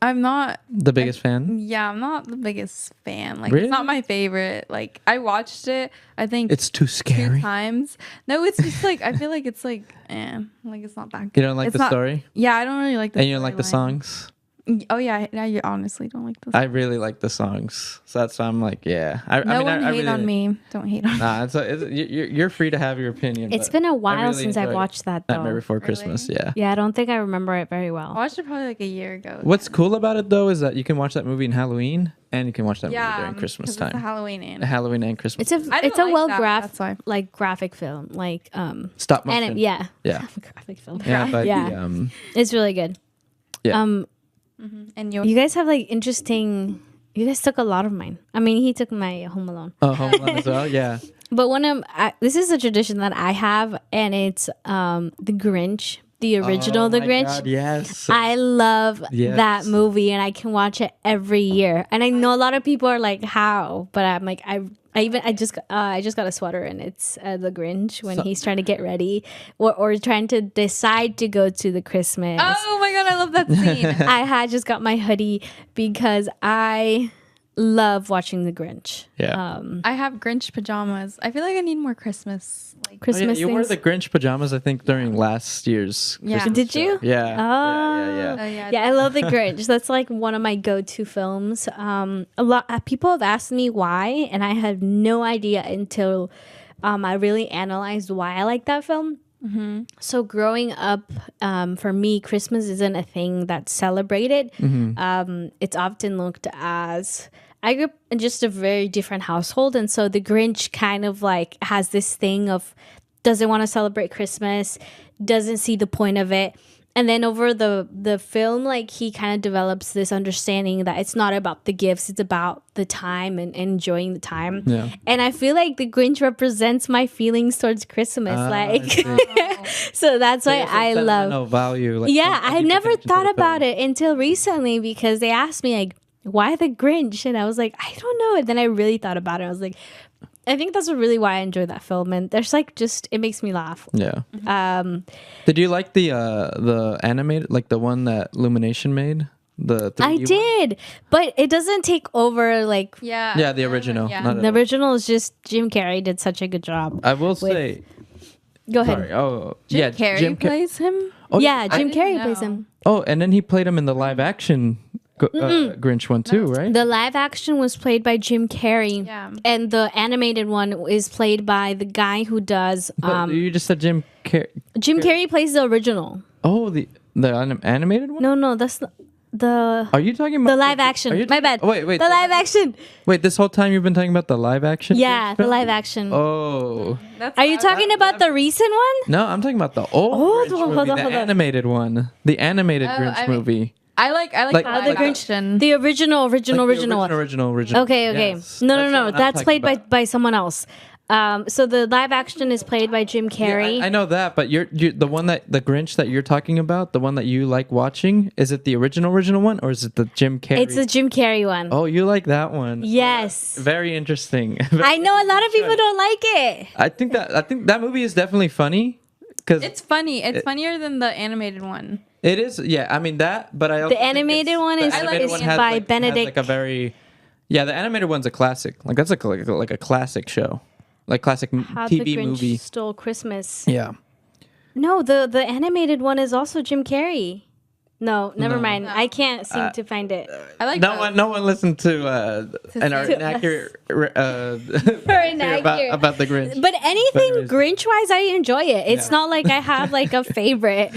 I'm not. the biggest fan. Yeah, I'm not the biggest fan. Like, Really? it's not my favorite. Like, I watched it. I think It's too 2 scary. times. No, it's just like I feel like it's like, like it's not that good. You don't like It's the not- story, Yeah, I don't really like the. and you don't like the storyline. songs. Oh yeah, now you honestly don't like the. I really like the songs, so that's why I'm like, yeah. No I mean, one I hate really, on me. Don't hate on me. Nah, you're free to have your opinion. It's but been a I while really since I've enjoyed watched that though. Nightmare Before Really? Christmas. Yeah. Yeah, I don't think I remember it very I well. watched it probably like a year ago. What's cool about it though is that you can watch that movie in Halloween and you can watch that movie during 'cause Christmas it's a time. Halloween and Halloween and Christmas. It's a I it's don't a like well that, that's why. graphic film, like Stop motion. and yeah, Yeah. graphic film. Yeah, but Yeah. It's really good. Yeah. and yours. You guys have like interesting. You guys took a lot of mine. I mean, he took my Home Alone. Home Alone as well. Yeah. But this is a tradition that I have, and it's the Grinch, the original, The Oh my Grinch. God, yes. I love Yes. that movie, and I can watch it every year. And I know a lot of people are like, "How?" But I'm like, I just got a sweater, and it's the Grinch when he's trying to get ready or trying to decide to go to the Christmas. Oh my god, I love that scene. I had just got my hoodie because I love watching the Grinch. Yeah. I have Grinch pajamas. I feel like I need more Christmas. Like, Christmas you wore things. the Grinch pajamas, I think, during last year's. Yeah. Christmas Did show. you? Yeah. Oh. Yeah. Yeah, I love the Grinch. That's like one of my go-to films. A lot people have asked me why, and I had no idea until I really analyzed why I like that film. So growing up, for me, Christmas isn't a thing that's celebrated. It's often looked as I grew up in just a very different household, and so the Grinch kind of like has this thing of doesn't want to celebrate Christmas, doesn't see the point of it. And then over the film, like he kind of develops this understanding that it's not about the gifts, it's about the time and enjoying the time. Yeah. And I feel like the Grinch represents my feelings towards Christmas. I So that's why I love. No value. Like, Yeah, I never thought about it. it until recently because they asked me like, why the Grinch? And I was like, I don't know. And then I really thought about it. I was like, I think that's really why I enjoy that film. And there's like just it makes me laugh. Yeah. Um, Did you like the animated, like the one that Illumination made? The 3D I one? did, but it doesn't take over. Like yeah. Yeah, the original. Yeah. Not at the all. original is just Jim Carrey did such a good job. I will say. Go ahead. Sorry. Oh, Jim yeah. Carrey plays him. Oh, Yeah, Jim didn't Carrey know. plays him. Oh, and then he played him in the live action Grinch one too, right? The live action was played by Jim Carrey, Yeah. and the animated one is played by the guy who does. But you just said Jim Carrey. Jim Carrey plays the original. Oh, the animated one. No, that's the Are you talking about the live Are action. you My bad. Oh, wait. The live action. Wait, this whole time you've been talking about the live action? Yeah, Grinch the film? live action. Oh. That's Are you talking about the recent one? No, I'm talking about the old Hold Grinch on, movie, hold on, the hold on. animated one. The animated Grinch I mean- movie. I like Like- the How live the Grinch- action. The original Like the one. original. Okay. Yes, No, that's the one I'm That's talking played about. by someone else. So the live action is played by Jim Carrey. I know that, but you're the one that the Grinch that you're talking about, the one that you like watching. Is it the original one, or is it the Jim Carrey? It's the Jim Carrey one. Oh, you like that one? Yes. Very interesting. I know a lot of people don't like it. I think that movie is definitely funny because It's funny. It's funnier than the animated one. it is. Yeah, I mean that, but I also The think animated one the is animated one has, by has Benedict. like a very the animated one's a classic. Like that's like a classic show, like classic How the TV Grinch movie. Stole Christmas. Yeah. No, the animated one is also Jim Carrey. No, never mind. No. I can't seem to find it. I like No one listened to an To inaccurate inaccurate. about the Grinch. But anything But it is- Grinch wise, I enjoy it. It's Yeah. not like I have like a favorite.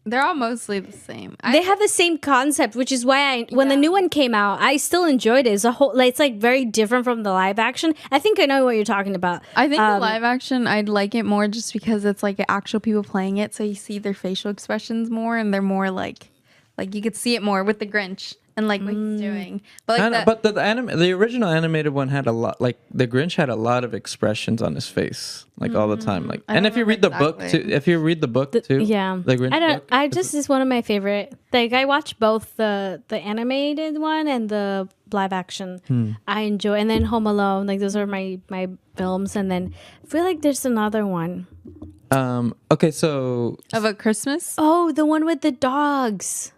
They're all mostly the same. They have the same concept, which is why when the new one came out, I still enjoyed it. It's a whole, like, it's like very different from the live action. I think I know what you're talking about. I think the live action, I'd like it more just because it's like actual people playing it, so you see their facial expressions more, and they're more like you could see it more with the Grinch and like what he's doing. But I like know, that, but the original animated one had a lot. Like the Grinch had a lot of expressions on his face, like all the time. Like, I and don't if you read the remember book too, exactly. if you read the book too, Yeah, the Grinch I don't. book, I just is one of my favorite. Like I watch both the animated one and the live action. I enjoy, and then Home Alone. Like those are my films. And then I feel like there's another one. Okay, so of a Christmas. Oh, the one with the dogs.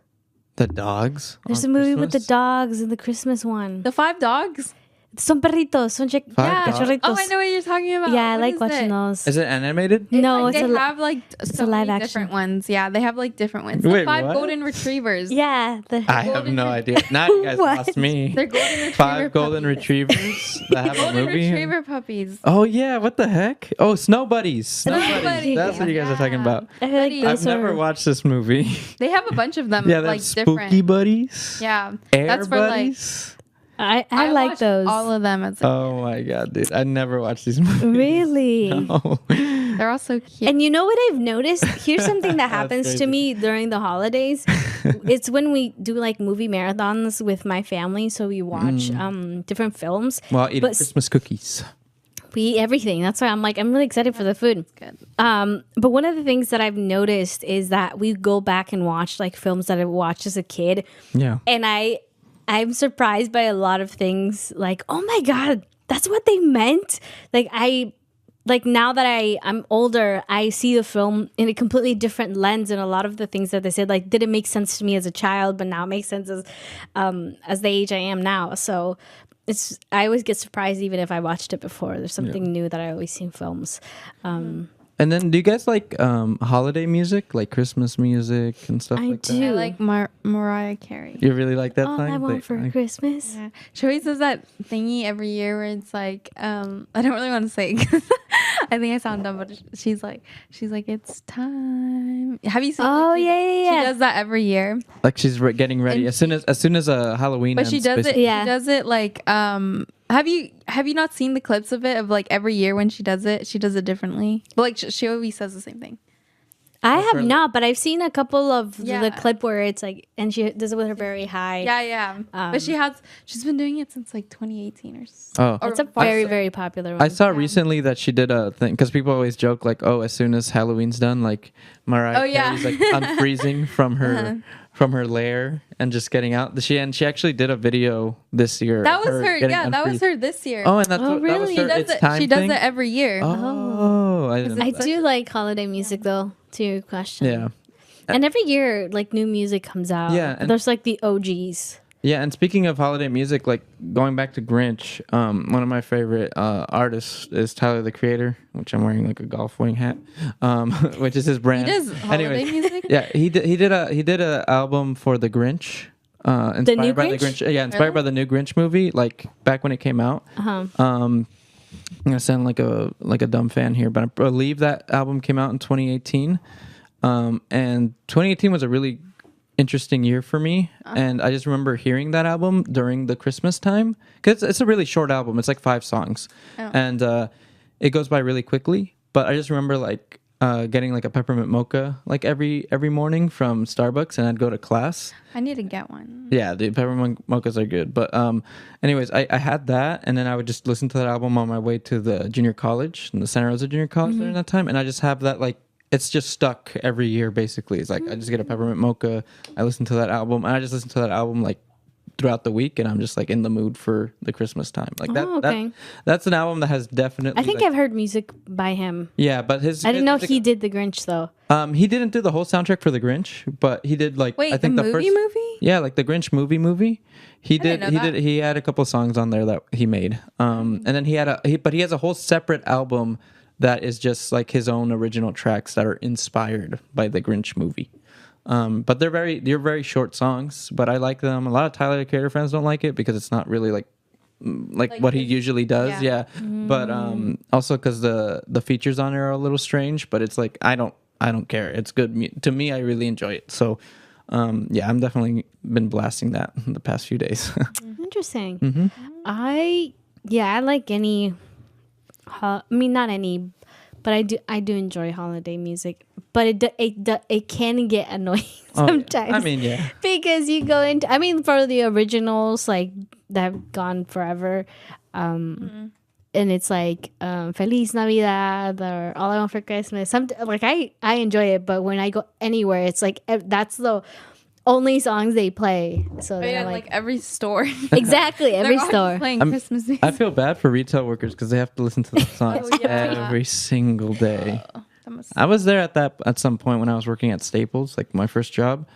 the dogs. There's on a movie with the Christmas? dogs in the Christmas one. The 5 dogs. Son perritos, son Five dogs? cachorritos. Oh, I know what you're talking about. Yeah, I What like is watching it? those. Is it animated? No, Like, it's they a have like so a live many action. different ones. Yeah, they have like different ones. Wait, The 5 what? golden retrievers. yeah. I have no idea. Now you guys What? lost me. They're golden retriever. 5 golden puppies. retrievers that have a Golden movie. retriever puppies. Oh yeah, what the heck? Oh, Snow Buddies. Snow Snow Buddies. Buddies. That's what you guys are talking about. I feel like Buddies. those I've never are- watched this movie. They have a bunch of them. Yeah, they like have different. Spooky Buddies. Yeah, Air that's for like. Buddies. I like watched those. All of them. It's Oh my god, dude! I never watched these movies. Really? No. they're all so cute. And you know what I've noticed? Here's something that happens crazy. to me during the holidays. It's when we do like movie marathons with my family. So we watch different films. While eating But s- Christmas cookies. We eat everything. That's why I'm like, I'm really excited for the food. good. But one of the things that I've noticed is that we go back and watch like films that I watched as a kid. Yeah. And I'm surprised by a lot of things. Like, oh my god, that's what they meant. Like now that I'm older, I see the film in a completely different lens, and a lot of the things that they said like didn't make sense to me as a child, but now it makes sense as the age I am now. So I always get surprised even if I watched it before. There's something new that I always see in films. And then, do you guys like holiday music, like Christmas music and stuff I like do. that? I like Mariah Carey. You really like that All thing? I want for Like- Christmas. Yeah. She always does that thingy every year where it's like, I don't really want to say it 'cause I think I sound dumb, but she's like, it's time. Have you seen? Oh, like, yeah, yeah, yeah. She does that every year, Like she's getting ready And as soon as Halloween. but she ends, does it. basically. Yeah. She does it like, have you not seen the clips of it of like every year when she does it? She does it differently, but like she always says the same thing. I have her- not, but I've seen a couple of Yeah. the clip where it's like, and she does it with her very high. Yeah. But she's been doing it since like 2018 or so. Oh, It's a very, very popular one. I saw recently that she did a thing because people always joke like, oh, as soon as Halloween's done, like Mariah Oh, yeah. Carey's like unfreezing from her lair and just getting out. She actually did a video this year. That of was her. getting Yeah, that was unfreezed. her this year. Oh, and that's Oh, what, that was really? her She does It's it. Time She does thing? it every year. Oh, I didn't know I that. do like holiday music though, to your question. Yeah. And every year, like new music comes out. Yeah, and- There's like the OGs. Yeah, and speaking of holiday music, like going back to Grinch, one of my favorite artists is Tyler the Creator, which I'm wearing like a golf wing hat, which is his brand. He does holiday music? Yeah, he did a album for the Grinch. Inspired new by the Grinch? Grinch. Yeah, inspired by the new Grinch movie, like back when it came out. I'm gonna sound like a dumb fan here, but I believe that album came out in 2018. And 2018 was a really interesting year for me, and I just remember hearing that album during the Christmas time because it's a really short album. It's like 5 songs, and it goes by really quickly. But I just remember like getting like a peppermint mocha like every morning from Starbucks, and I'd go to class. I need to get one. Yeah, the peppermint mochas are good. But anyways, I had that, and then I would just listen to that album on my way to the junior college, in the Santa Rosa Junior College during that time, and I just have that like it's just stuck every year basically. It's like I just get a peppermint mocha, I listen to that album, and I just listen to that album like throughout the week, and I'm just like in the mood for the Christmas time. Like that's an album that has definitely I think like, I've heard music by him. yeah, but his I didn't know his- he did the Grinch though. he didn't do the whole soundtrack for the Grinch, but he did like Wait, I think the the movie first movie? yeah, like the Grinch movie. He didn't did. know He that. did. He had a couple songs on there that he made. And then he had but he has a whole separate album that is just like his own original tracks that are inspired by the Grinch movie. But they're very short songs, but I like them. A lot of Tyler the Creator fans don't like it because it's not really like what he usually does. Yeah. But also because the features on it are a little strange. But it's like I don't care. It's good to me. I really enjoy it. So. Yeah, I'm definitely been blasting that the past few days. Interesting. I like any. I mean, not any, but I do enjoy holiday music. But it can get annoying sometimes. I mean, yeah. Because you go into, I mean, for the originals like that have gone forever, and it's like Feliz Navidad or All I Want for Christmas. Like I enjoy it, but when I go anywhere, it's like that's the only songs they play. So they're like every store. exactly every They're all store. just playing Christmas music. I feel bad for retail workers because they have to listen to the songs every single day. I was there at some point when I was working at Staples, like my first job.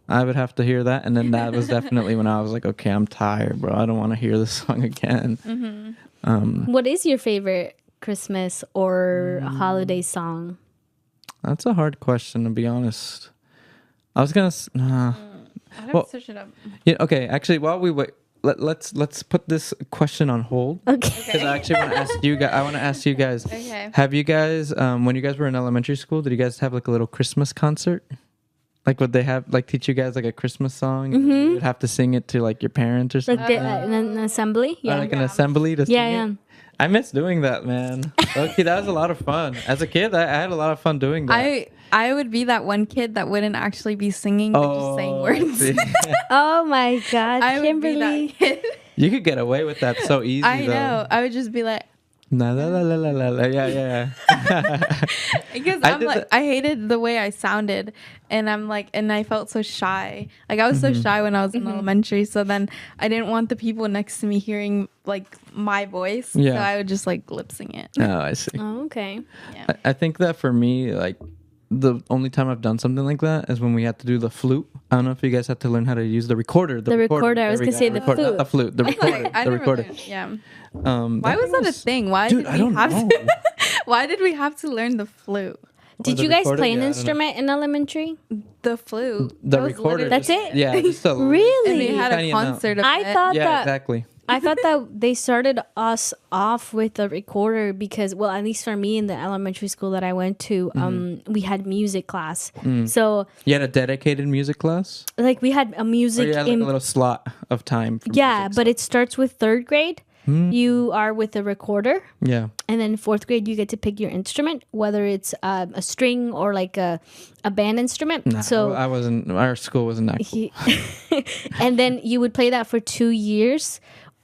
I would have to hear that, and then that was definitely when I was like, okay, I'm tired, bro. I don't want to hear this song again. What is your favorite Christmas or holiday song? That's a hard question, to be honest. I was gonna. I'd have Well- to search it up. Yeah. Okay. Actually, while we wait, let's put this question on hold. Okay. Because I actually want to ask you guys. I want to ask you guys. Okay. Have you guys, when you guys were in elementary school, did you guys have like a little Christmas concert? Like, would they have like teach you guys like a Christmas song? And you would have to sing it to like your parents or something. Like an assembly? Or, Yeah. like an assembly to sing Yeah, it? yeah. I miss doing that, man. Okay, that was a lot of fun. As a kid, I had a lot of fun doing that. I would be that one kid that wouldn't actually be singing, but just saying words. see. Oh my God, I would be Kimberly. that kid. You could get away with that so easy. I though. know. I would just be like, La la la la la la la. Yeah. because I I'm did like, that- I hated the way I sounded, and I'm like, and I felt so shy. Like I was so shy when I was in elementary. So then I didn't want the people next to me hearing like my voice. Yeah. So I would just like lip sing it. Oh, I see. Oh, okay. Yeah. I think that for me, like the only time I've done something like that is when we had to do the flute. I don't know if you guys had to learn how to use the recorder. The recorder, I was There we gonna say go. the Recorder, not flute. the flute. The recorder. I The never recorder. learned- Yeah. That Why was that a thing? Why Dude, did I we don't have know. to? Why did we have to learn the flute? Did the you guys recorder? play an Yeah, I don't know. instrument in elementary? The flute. The That was recorder. literally- That's just- it? Yeah. Just a Really? And they had tiny a amount. concert of I it. thought Yeah, that exactly. I thought that they started us off with the recorder because, well, at least for me in the elementary school that I went to, we had music class. So, You had a dedicated music class? like, we had a Or music you had like in a little slot of time for yeah, music but it starts with third grade. You are with a recorder, Yeah. and then fourth grade you get to pick your instrument, whether it's a string or like a band instrument. Nah, So I wasn't, our school wasn't that cool. and then you would play that for 2 years.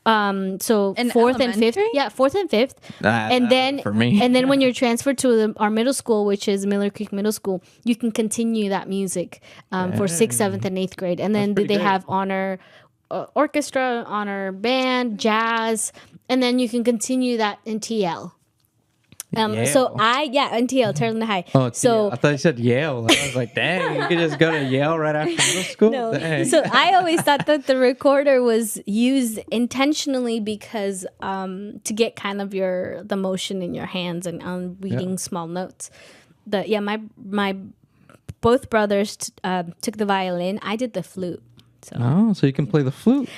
So In fourth and fifth, elementary? yeah, fourth and fifth, and then for me. and then when you're transferred to our middle school, which is Miller Creek Middle School, you can continue that music for sixth, seventh, and eighth grade, and then pretty they great. have honor orchestra, honor band, jazz, and then you can continue that in TL. So Yale. in TL, Turner High. Oh, so I thought you said Yale. I was like, dang, you could just go to Yale right after middle school? No. Dang. So I always thought that the recorder was used intentionally because to get kind of the motion in your hands and on reading small notes. My both brothers took the violin. I did the flute. So Oh, so you can play the flute.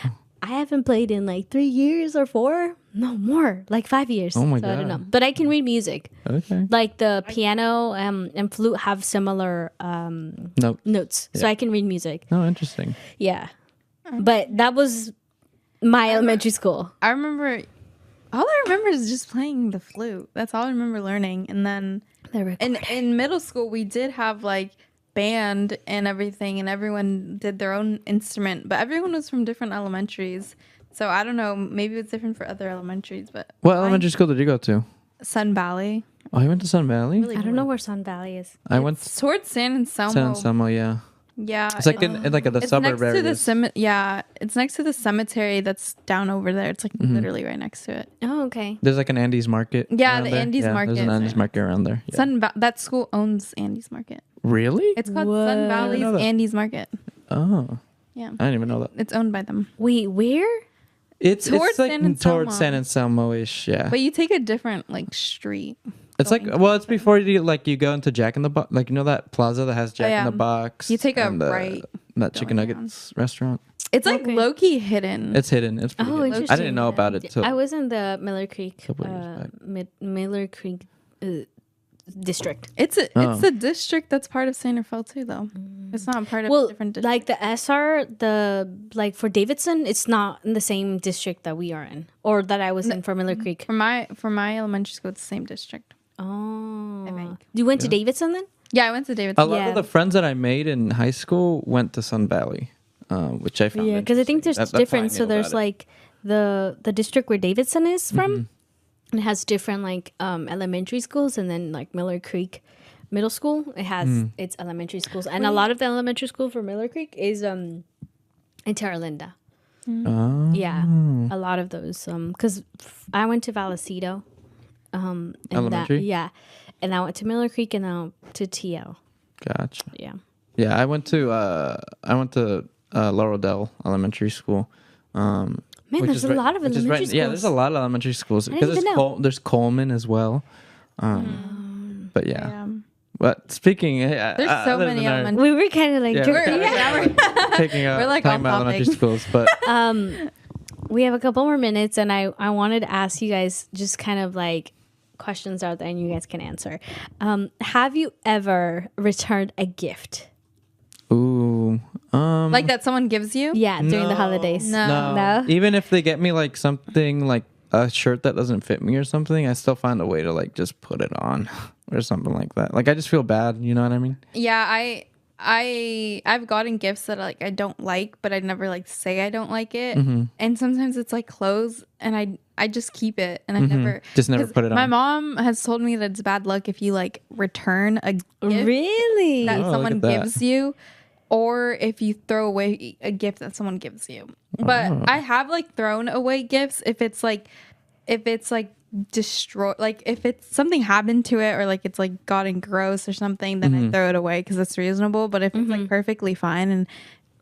I haven't played in like 3 years or 4. No, more. Like 5 years. Oh my so I don't know. God. But I can read music. Okay. Like the piano and flute have similar No. notes. So I can read music. Oh, interesting. Yeah. But that was my elementary school. I remember All I remember is just playing the flute. That's all I remember learning. And then in middle school, we did have like band and everything, and everyone did their own instrument, but everyone was from different elementaries. So I don't know, maybe it's different for other elementaries, but What elementary school did you go to? Sun Valley. Oh, you went to Sun Valley? I don't know where Sun Valley is. I went It's towards San Anselmo. to San Anselmo, yeah. Yeah. It's like in like the it's suburb next to the areas. yeah, it's next to the cemetery that's down over there. It's like literally right next to it. Oh, okay. There's like an Andes Market. Yeah, around the there. Andes There's Market an is Andes right Market around there. Yeah. That school owns Andes Market. Really? It's called What? Sun I Valley's didn't know that. Andes Market. Oh, Yeah. I didn't even know that. It's owned by them. Wait, where? It's Towards like San Anselmo. towards San Anselmo-ish, yeah. But you take a different like street. It's like, going well, it's before you like you go into Jack in the Box, like you know that plaza that has Jack in yeah. the Box. You take a and, right That chicken going nuggets restaurant. It's like Okay. low key hidden. It's hidden. It's pretty Oh, good. interesting. I didn't know about it till I was in the Miller Creek, Couple years back. Miller Creek district. It's Oh. a district that's part of Santa Fe too, though. It's not part of a Well, different district. like the SR, like for Davidson, it's not in the same district that we are in, or that I was in for Miller Creek. for my elementary school, it's the same district. Oh, I think. You went to Davidson then? Yeah, I went to Davidson. a lot Yeah. of the friends that I made in high school went to Sun Valley, which I found. Yeah, because I think there's interesting. That's how I difference. knew So there's about it. like the district where Davidson is from, it has different like elementary schools, and then like Miller Creek Middle School, it has its elementary schools, and a lot of the elementary school for Miller Creek is in Terra Linda. Oh. Yeah, a lot of those. Because I went to Vallecito. And Elementary? yeah, and I went to Miller Creek and now to TL. Gotcha. Yeah. Yeah, I went to Laurel Dell Elementary School. Man, which there's is a lot of which is elementary schools. Yeah, there's a lot of elementary schools didn't because even know. there's Coleman as well. But yeah. Yeah. But speaking, There's so many elementary. We were kind of like Yeah, jerking. we're taking We're like talking off about elementary topic. schools, but We have a couple more minutes, and I wanted to ask you guys just kind of like questions out there, and you guys can answer. Have you ever returned a gift? ooh, Like that someone gives you? Yeah, during the No. holidays. No. No? Even if they get me like something like a shirt that doesn't fit me or something, I still find a way to like just put it on or something like that. Like I just feel bad, you know what I mean? Yeah, I've gotten gifts that like I don't like, but I never like say I don't like it. And sometimes it's like clothes, and I just keep it, and I never Just never 'cause put it My on. mom has told me that it's bad luck if you like return a gift Really? that Oh, look someone at that. gives you, or if you throw away a gift that someone gives you. But Oh. I have like thrown away gifts if it's like destroy, like if it's something happened to it, or like it's like gotten gross or something, then I throw it away because it's reasonable. But if it's like perfectly fine and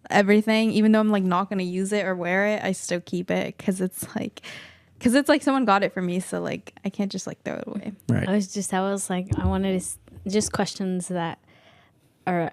everything, even though I'm like not gonna use it or wear it, I still keep it because it's like someone got it for me, so like I can't just like throw it away. Right. I was like, I wanted to just questions that are,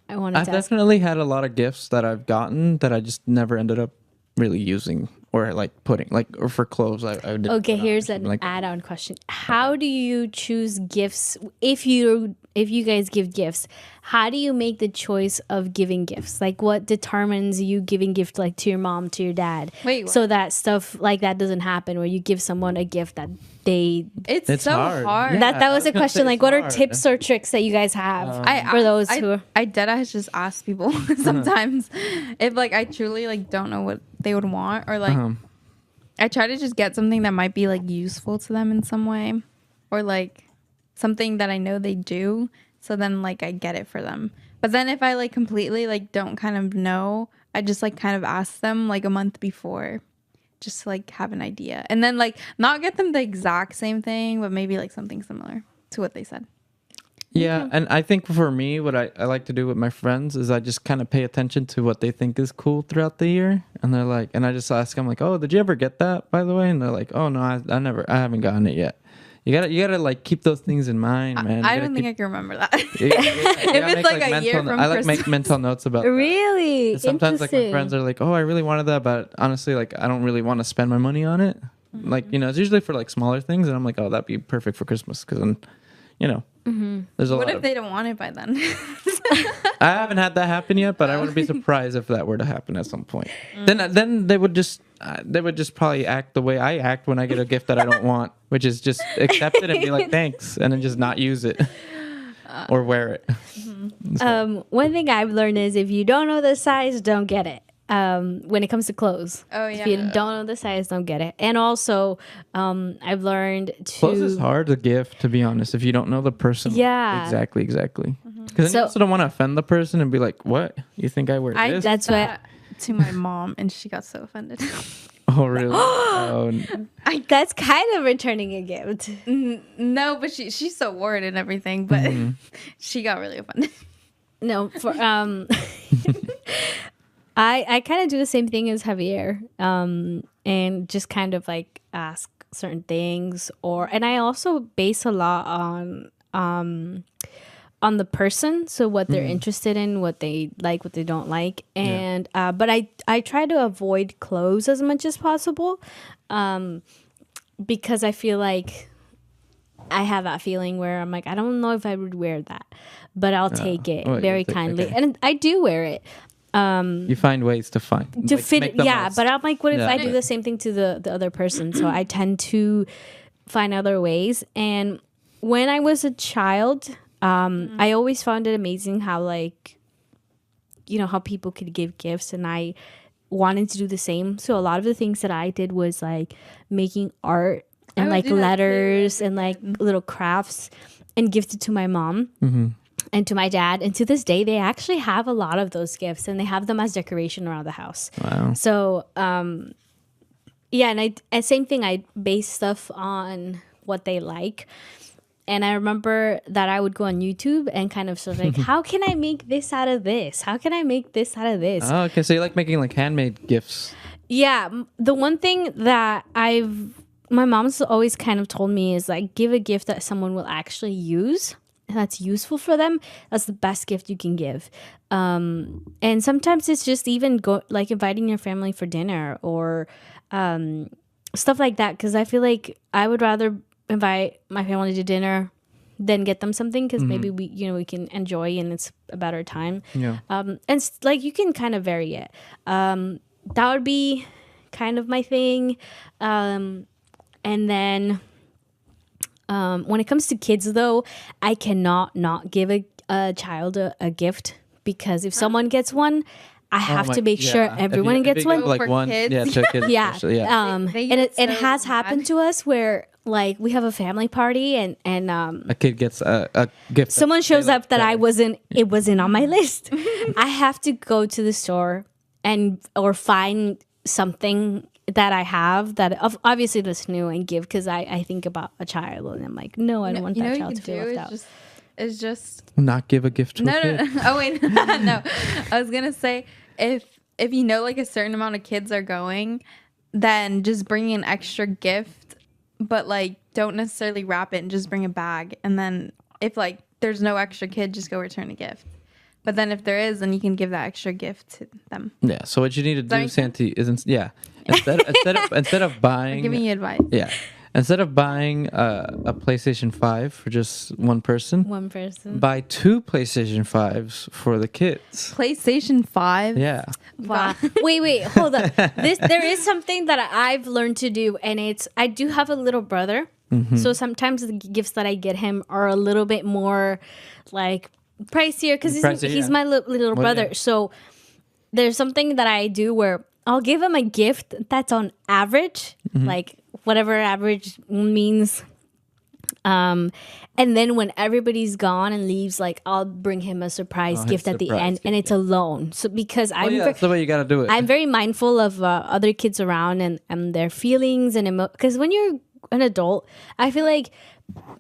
I wanted I've to ask. definitely had a lot of gifts that I've gotten that I just never ended up really using or like putting like or for clothes I didn't Okay, put on or here's something an like add-on question. How do you choose gifts if you guys give gifts? How do you make the choice of giving gifts? Like what determines you giving gift like to your mom, to your dad? Wait, what? so that stuff like that doesn't happen where you give someone a gift that they It's so hard. hard. Yeah. that I was was a gonna question say like it's what are hard. tips or tricks that you guys have for those who I deadass just ask people sometimes if like I truly like don't know what they would want, or like I try to just get something that might be like useful to them in some way, or like something that I know they do, so then like I get it for them. But then if I like completely like don't kind of know, I just like kind of ask them like a month before, just to like have an idea, and then like not get them the exact same thing, but maybe like something similar to what they said. Yeah, and I think for me, what I like to do with my friends is I just kind of pay attention to what they think is cool throughout the year, and they're like, and I just ask them like, "Oh, did you ever get that, by the way?" And they're like, "Oh no, I haven't gotten it yet." You gotta like keep those things in mind, man. I don't think I can remember that. if it's like a year from I like make Christmas. mental notes about that. really Sometimes like my interesting. friends are like, "Oh, I really wanted that, but honestly, like I don't really want to spend my money on it." Like it's usually for like smaller things, and I'm like, "Oh, that'd be perfect for Christmas," because then, there's a What lot if of. they don't want it by then? I haven't had that happen yet, but I wouldn't be surprised if that were to happen at some point. Then they would just they would just probably act the way I act when I get a gift that I don't want, which is just accept it and be like thanks, and then just not use it or wear it. One thing I've learned is if you don't know the size, don't get it. When it comes to clothes, if you don't know the size, don't get it. And also, I've learned to Clothes is hard to gift, to be honest, if you don't know the person. Yeah. Exactly. Because then you also don't want to offend the person and be like, what? You think I wear this? That's what. To my mom, and she got so offended. Oh, really? Oh, That's kind of returning a gift. No, but she so wore it and everything, but she got really offended. No, for I kind of do the same thing as Javier, and just kind of like ask certain things, and I also base a lot on the person, so what they're interested in, what they like, what they don't like, and but I try to avoid clothes as much as possible, because I feel like I have that feeling where I'm like, I don't know if I would wear that, but I'll take it very kindly, and I do wear it. You find ways to fit it, most. but I'm like, what if I do the same thing to the other person? So I tend to find other ways. And when I was a child, I always found it amazing how, like, how people could give gifts, and I wanted to do the same. So a lot of the things that I did was like making art and like letters and like little crafts, and gifted to my mom. And to my dad, and to this day they actually have a lot of those gifts, and they have them as decoration around the house. Wow. So and same thing, I base stuff on what they like. And I remember that I would go on YouTube and kind of sort of like, how can I make this out of this? How can I make this out of this? Oh, okay. So you like making like handmade gifts? Yeah. The one thing that my mom's always kind of told me is like, give a gift that someone will actually use, and that's useful for them. That's the best gift you can give. And sometimes it's just even like inviting your family for dinner or stuff like that. Because I feel like I would rather invite my family to dinner than get them something, because maybe we can enjoy and it's a better time. Yeah. And like you can kind of vary it. That would be kind of my thing. And then when it comes to kids, though, I cannot not give a child a gift, because if someone gets one, I have to make sure everyone gets one. Like For one, kids. yeah, to kids. Yeah. Especially, yeah. And They it get has so happened mad. to us where like we have a family party and A kid gets a gift. someone shows they like up that better. it wasn't on my list. I have to go to the store or find something that I have that obviously that's new and give, because I think about a child and I'm like, no, I don't want that child to feel left out. It's just Not give a gift to a no. kid. Oh wait, no. I was gonna say if you know like a certain amount of kids are going, then just bring an extra gift, but like don't necessarily wrap it and just bring a bag. And then if like there's no extra kid, just go return a gift. But then if there is, then you can give that extra gift to them. Yeah. So what you need to that do, make sense? Santi, is instead of buying, I'm giving you advice. yeah, instead of buying a PlayStation 5 for just one person, buy 2 PlayStation 5s for the kids. PlayStation 5. Yeah. Wow. Wait, hold up. There is something that I've learned to do, and I do have a little brother. So sometimes the gifts that I get him are a little bit more like pricier, because he's my little brother. Yeah. So there's something that I do where I'll give him a gift that's on average, like whatever average means. And then when everybody's gone and leaves, like I'll bring him a surprise gift at the end, and it's a loan. So because That's the way you got to do it. I'm very mindful of other kids around and their feelings and because when you're an adult, I feel like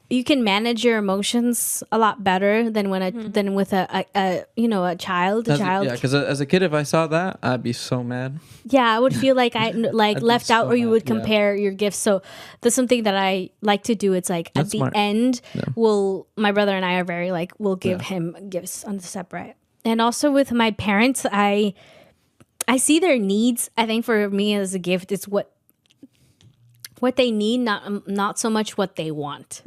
you can manage your emotions a lot better than than with a child. Yeah, because as a kid, if I saw that, I'd be so mad. Yeah, I would feel like I I'd left be out, so or you mad, would yeah. compare your gifts. So that's something that I like to do. It's like That's at the smart. end, my brother and I are very like, we'll give him gifts on the separate. And also with my parents, I see their needs. I think for me as a gift, it's what they need, not so much what they want.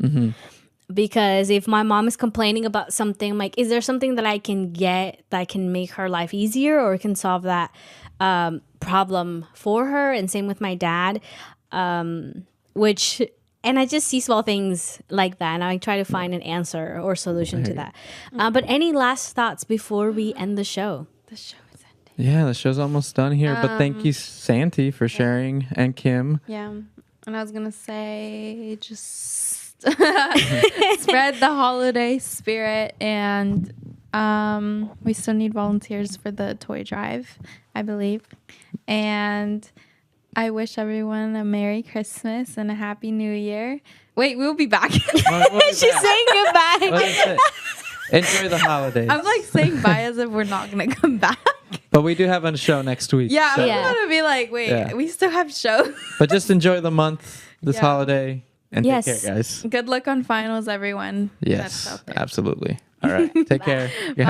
because if my mom is complaining about something, I'm like, is there something that I can get that can make her life easier or can solve that problem for her? And same with my dad, and I just see small things like that, and I try to find an answer or solution to that. But any last thoughts before we end the show? The show is ending. Yeah, the show's almost done here. But thank you, Santi, for sharing, and Kim. Yeah. And I was going to say just spread the holiday spirit. And we still need volunteers for the toy drive, I believe. And I wish everyone a Merry Christmas and a Happy New Year. Wait, we'll be back. She's saying goodbye. Well, that's it. Enjoy the holidays. I'm like saying bye as if we're not going to come back. But we do have a show next week. Yeah, so- I'm going to be like, wait, we still have show. But just enjoy the month, this Yeah. holiday, and Yes. take care, guys. Good luck on finals, everyone. Yes, That's out there. absolutely. All right, take care. Yeah.